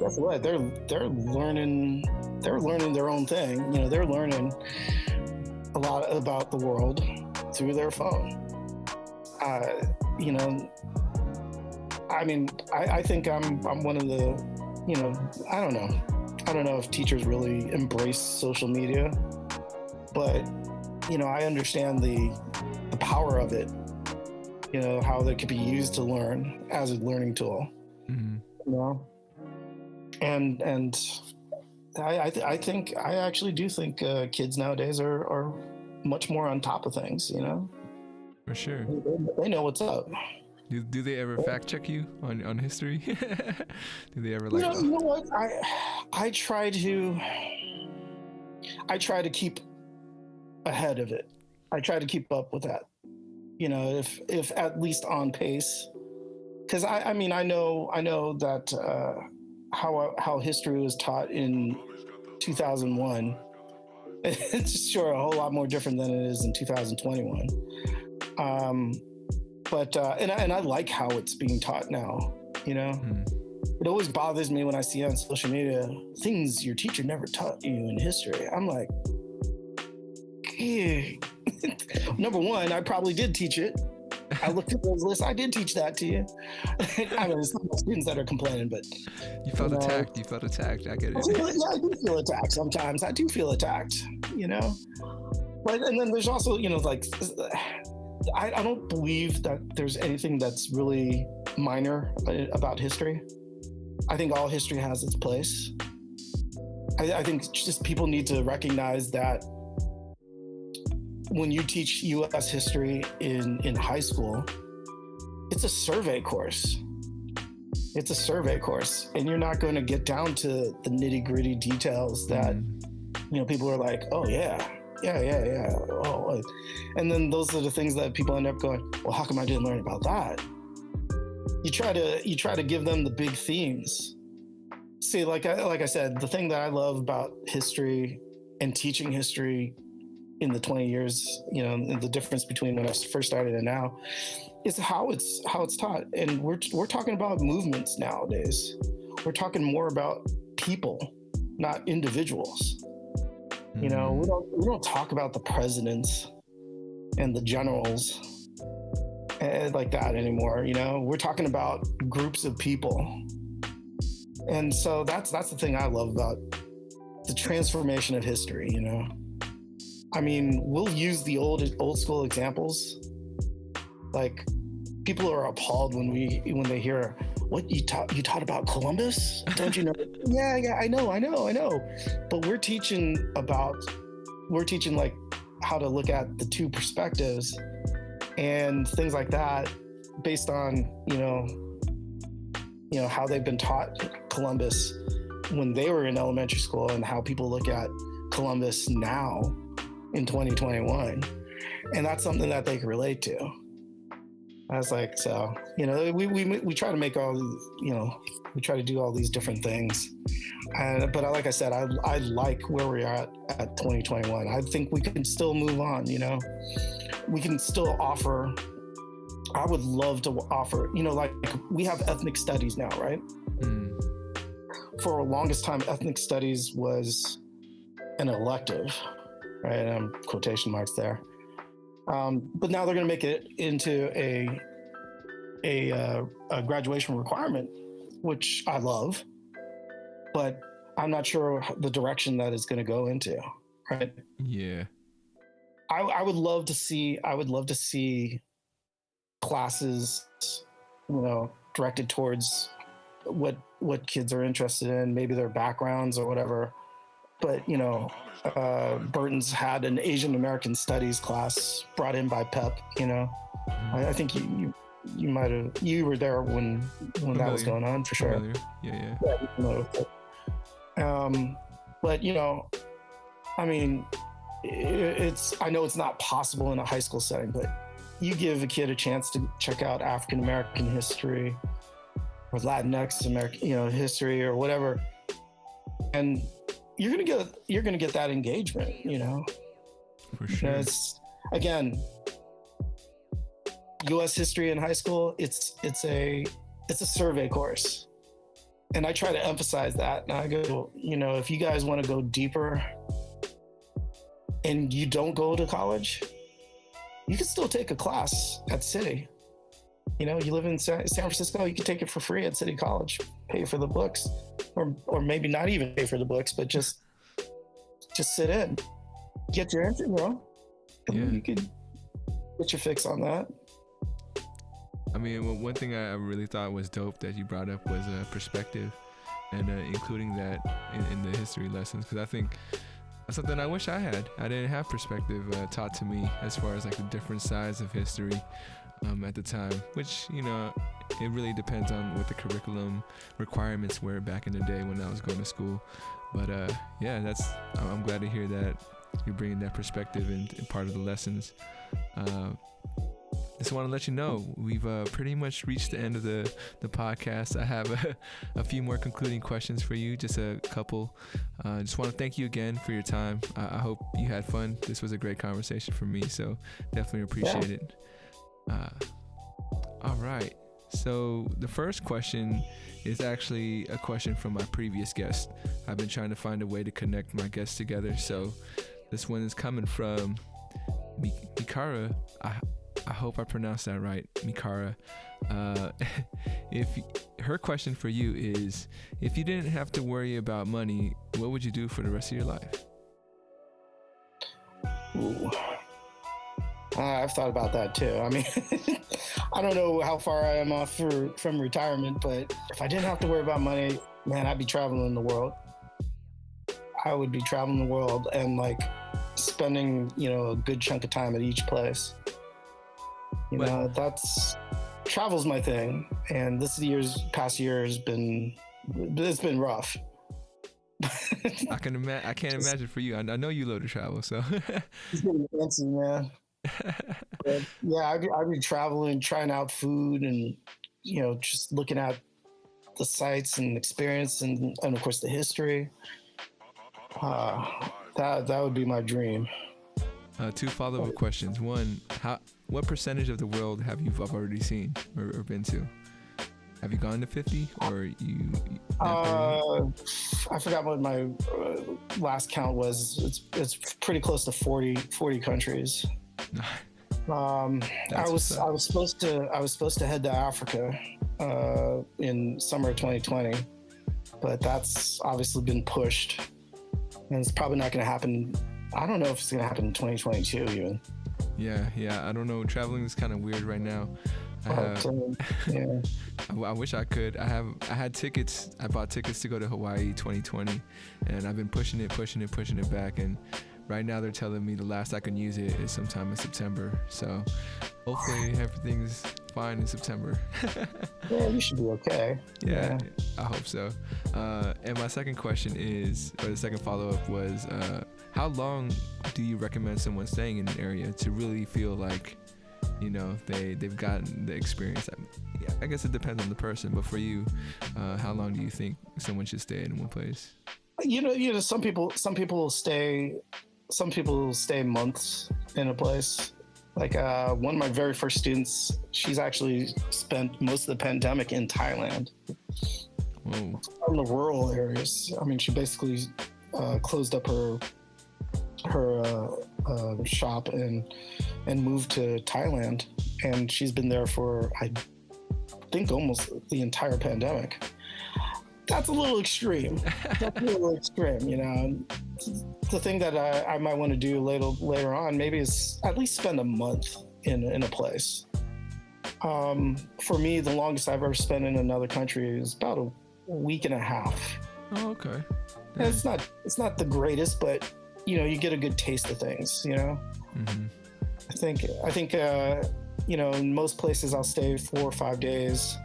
guess what? They're learning their own thing. They're learning a lot about the world through their phone. I mean, I think I'm one of the, I don't know if teachers really embrace social media, but I understand the power of it. How they could be used to learn as a learning tool. Mm-hmm. And I actually do think kids nowadays are much more on top of things. For sure. They know what's up. Do they ever fact check you on history? Do they ever like? You know what? I try to keep ahead of it. I try to keep up with that. If at least on pace, because I mean I know that how history was taught in 2001, it's sure a whole lot more different than it is in 2021. But I like how it's being taught now. It always bothers me when I see on social media things your teacher never taught you in history. I'm like, number one, I probably did teach it. I looked at those lists. I did teach that to you. I mean, it's not the students that are complaining, but you felt attacked. You felt attacked. I get it. I do feel attacked sometimes. I do feel attacked, But and then there's also, like I don't believe that there's anything that's really minor about history. I think all history has its place. I think just people need to recognize that when you teach U.S. history in high school, it's a survey course. It's a survey course, and you're not going to get down to the nitty-gritty details that people are like, oh yeah. Oh, and then those are the things that people end up going, well, how come I didn't learn about that? You try to give them the big themes. See, like I said, the thing that I love about history and teaching history in the 20 years, and the difference between when I first started and now, is how it's taught. And we're talking about movements nowadays. We're talking more about people, not individuals. We don't talk about the presidents and the generals like that anymore. We're talking about groups of people. And so that's the thing I love about the transformation of history, I mean, we'll use the old school examples. Like, people are appalled when they hear, what, you taught about Columbus? Don't you know? Yeah, I know. But we're teaching like how to look at the two perspectives and things like that based on, how they've been taught Columbus when they were in elementary school and how people look at Columbus now in 2021. And that's something that they can relate to. I was like, so, we try to make we try to do all these different things. But like I said, I like where we are at 2021. I think we can still move on, we can still offer. I would love to offer, like we have ethnic studies now, right? For the longest time, ethnic studies was an elective, right? Quotation marks there. But now they're going to make it into a graduation requirement, which I love, but I'm not sure the direction that is going to go into, right? Yeah. I would love to see classes, directed towards what kids are interested in, maybe their backgrounds or whatever. But, Burton's had an Asian American Studies class brought in by PEP, I think you were there when that was going on, for sure. Familiar. Yeah. But, I mean, I know it's not possible in a high school setting, but you give a kid a chance to check out African American history or Latinx American, history or whatever, and you're gonna get that engagement, For sure. Again, U.S. history in high school, it's a survey course, and I try to emphasize that. And I go, if you guys want to go deeper, and you don't go to college, you can still take a class at City. You live in San Francisco, you can take it for free at City College, pay for the books, or maybe not even pay for the books, but just sit in, get your entry, bro. And you could get your fix on that. I mean, one thing I really thought was dope that you brought up was perspective, and including that in the history lessons, because I think that's something I wish I had. I didn't have perspective taught to me as far as like the different sides of history at the time, which, it really depends on what the curriculum requirements were back in the day when I was going to school. But I'm glad to hear that you're bringing that perspective in part of the lessons. Just want to let you know we've pretty much reached the end of the podcast. I have a few more concluding questions for you, just a couple. Just want to thank you again for your time. I hope you had fun. This was a great conversation for me, so definitely appreciate it. All right. So the first question is actually a question from my previous guest. I've been trying to find a way to connect my guests together. So this one is coming from Mikara I hope I pronounced that right, Mikara. If her question for you is, if you didn't have to worry about money, what would you do for the rest of your life? Ooh. I've thought about that too. I mean, I don't know how far I am off from retirement, but if I didn't have to worry about money, man, I'd be traveling the world. I would be traveling the world and like spending, a good chunk of time at each place. Travel's my thing. And past year has been rough. I can't imagine for you. I know you love to travel, so. It's getting fancy, man. But yeah, I'd be traveling, trying out food, and just looking at the sights and experience, and of course the history. That would be my dream. Two follow-up questions. One, what percentage of the world have you already seen or been to? Have you gone to 50 or you? I forgot what my last count was. It's pretty close to 40 countries. I was supposed to head to Africa in summer of 2020, but that's obviously been pushed, and it's probably not going to happen. I don't know if it's going to happen in 2022 even. Yeah. I don't know. Traveling is kind of weird right now. I wish I could. I had tickets. I bought tickets to go to Hawaii 2020, and I've been pushing it back. And right now they're telling me the last I can use it is sometime in September. So hopefully everything's fine in September. Yeah, you should be okay. Yeah, I hope so. And my second question is, or the second follow-up was, how long do you recommend someone staying in an area to really feel like, they've gotten the experience? I guess it depends on the person, but for you, how long do you think someone should stay in one place? Some people will stay months in a place. Like one of my very first students, she's actually spent most of the pandemic in Thailand. Whoa. In the rural areas. I mean, she basically closed up her shop and moved to Thailand, and she's been there for, I think, almost the entire pandemic. That's a little extreme. The thing that I might want to do later on maybe is at least spend a month in a place. For me, the longest I've ever spent in another country is about a week and a half. Oh, okay. Yeah. It's not the greatest, but you get a good taste of things. Mm-hmm. I think in most places I'll stay 4 or 5 days,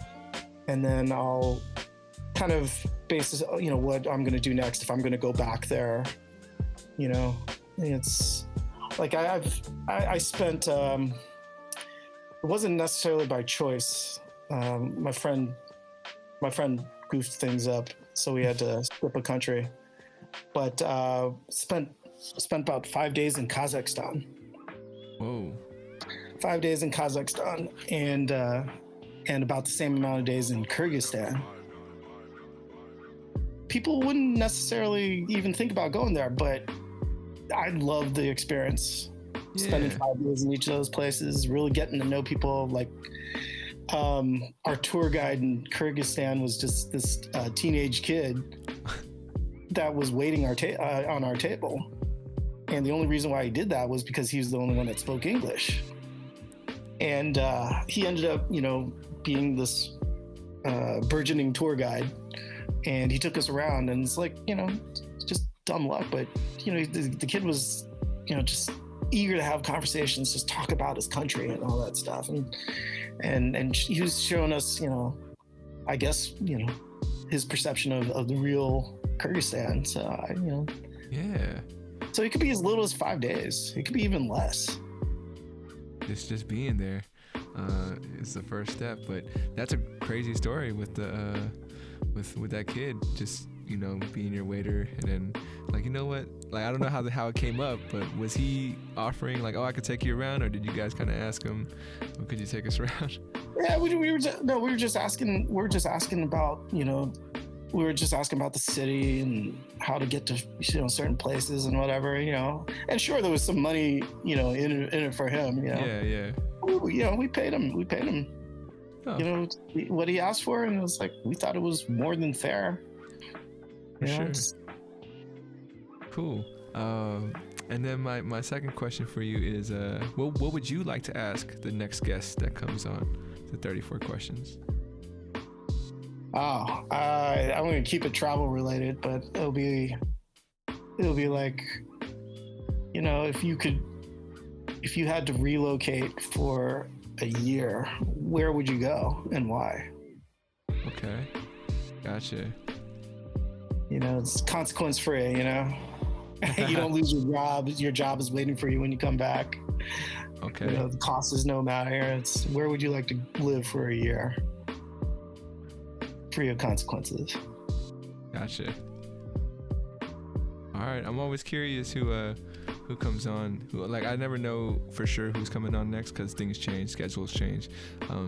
and then I'll kind of base what I'm going to do next if I'm going to go back there. It's like I spent. It wasn't necessarily by choice. My friend goofed things up, so we had to skip a country. But spent about 5 days in Kazakhstan. Whoa. 5 days in Kazakhstan, and about the same amount of days in Kyrgyzstan. People wouldn't necessarily even think about going there, but I loved the experience. Yeah. Spending 5 days in each of those places, really getting to know people. Like our tour guide in Kyrgyzstan was just this teenage kid that was waiting on our table. And the only reason why he did that was because he was the only one that spoke English. And he ended up, being this burgeoning tour guide. And he took us around, and it's like, it's just dumb luck. But, the kid was, just eager to have conversations, just talk about his country and all that stuff. And he was showing us, I guess, his perception of the real Kyrgyzstan. So, Yeah. So it could be as little as 5 days. It could be even less. Just being there is the first step. But that's a crazy story with the with that kid. Just being your waiter, and then like, I don't know how it came up, but was he offering like, oh, I could take you around, or did you guys kind of ask him, well, could you take us around? Yeah, we were just asking about we were just asking about the city and how to get to certain places and whatever, and sure, there was some money in it for him. Yeah. we paid him. Oh, What he asked for, and it was like we thought it was more than fair. for sure. Cool. And then my second question for you is, what would you like to ask the next guest that comes on the 34 questions? I'm gonna keep it travel related, but it'll be like, if you had to relocate for a year, where would you go and why? Okay, gotcha. It's consequence free. You don't lose your job. Your job is waiting for you when you come back. Okay. The cost is no matter. It's where would you like to live for a year, free of consequences. Gotcha. All right, I'm always curious who comes on. I never know for sure who's coming on next because things change, schedules change.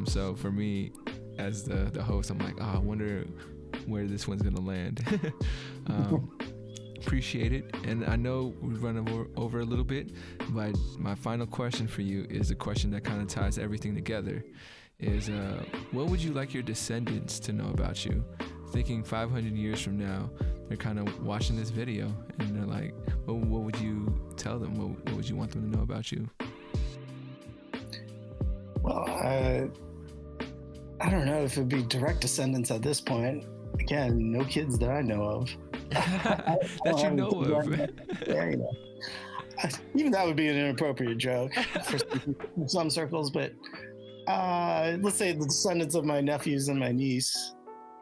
So for me, as the host, I'm like, I wonder where this one's gonna land. Appreciate it, and I know we've run over a little bit, but my final question for you is a question that kind of ties everything together. Is what would you like your descendants to know about you? Thinking 500 years from now, they're kind of watching this video and they're like, what would you tell them? What would you want them to know about you? Well, I don't know if it'd be direct descendants at this point. Again, no kids that I know of. That you know of. Yeah, even that would be an inappropriate joke for some circles, but let's say the descendants of my nephews and my niece.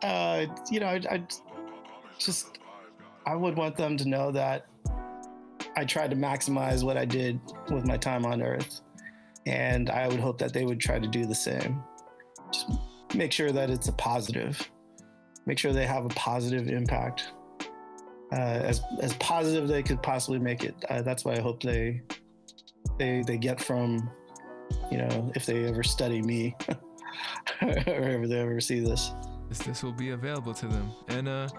I would want them to know that I tried to maximize what I did with my time on Earth, and I would hope that they would try to do the same. Just make sure that it's a positive. Make sure they have a positive impact, as positive they could possibly make it. That's what I hope they get from, if they ever study me or if they ever see this. This will be available to them. And I've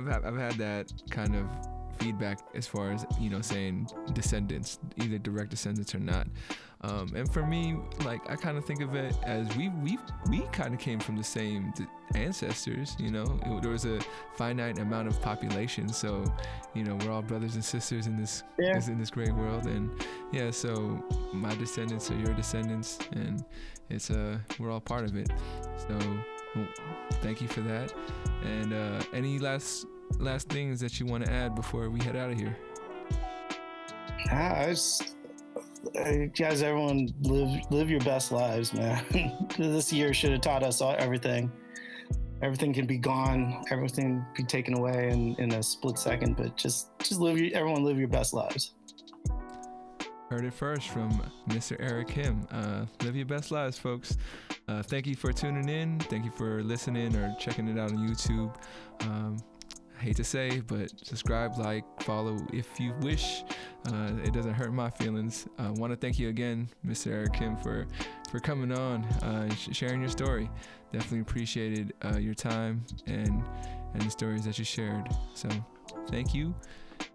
had that kind of feedback as far as saying descendants, either direct descendants or not. And for me, I kind of think of it as we kind of came from the same ancestors. There was a finite amount of population, so we're all brothers and sisters in this great world. And so my descendants are your descendants, and it's we're all part of it. So thank you for that. And any last things that you want to add before we head out of here? Guys, everyone live your best lives, man. This year should have taught us everything. Everything can be gone, everything be taken away in a split second, but just everyone live your best lives. Heard it first from Mr. Erick Kim. Live your best lives, folks. Thank you for tuning in. Thank you for listening or checking it out on YouTube. I hate to say, but subscribe, follow if you wish. It doesn't hurt my feelings. I want to thank you again, Mr. Erick Kim, for coming on, sharing your story. Definitely appreciated your time and the stories that you shared. So thank you,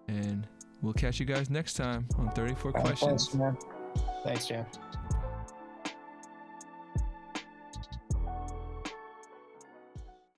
and we'll catch you guys next time on 34 Questions. Thanks, Jan.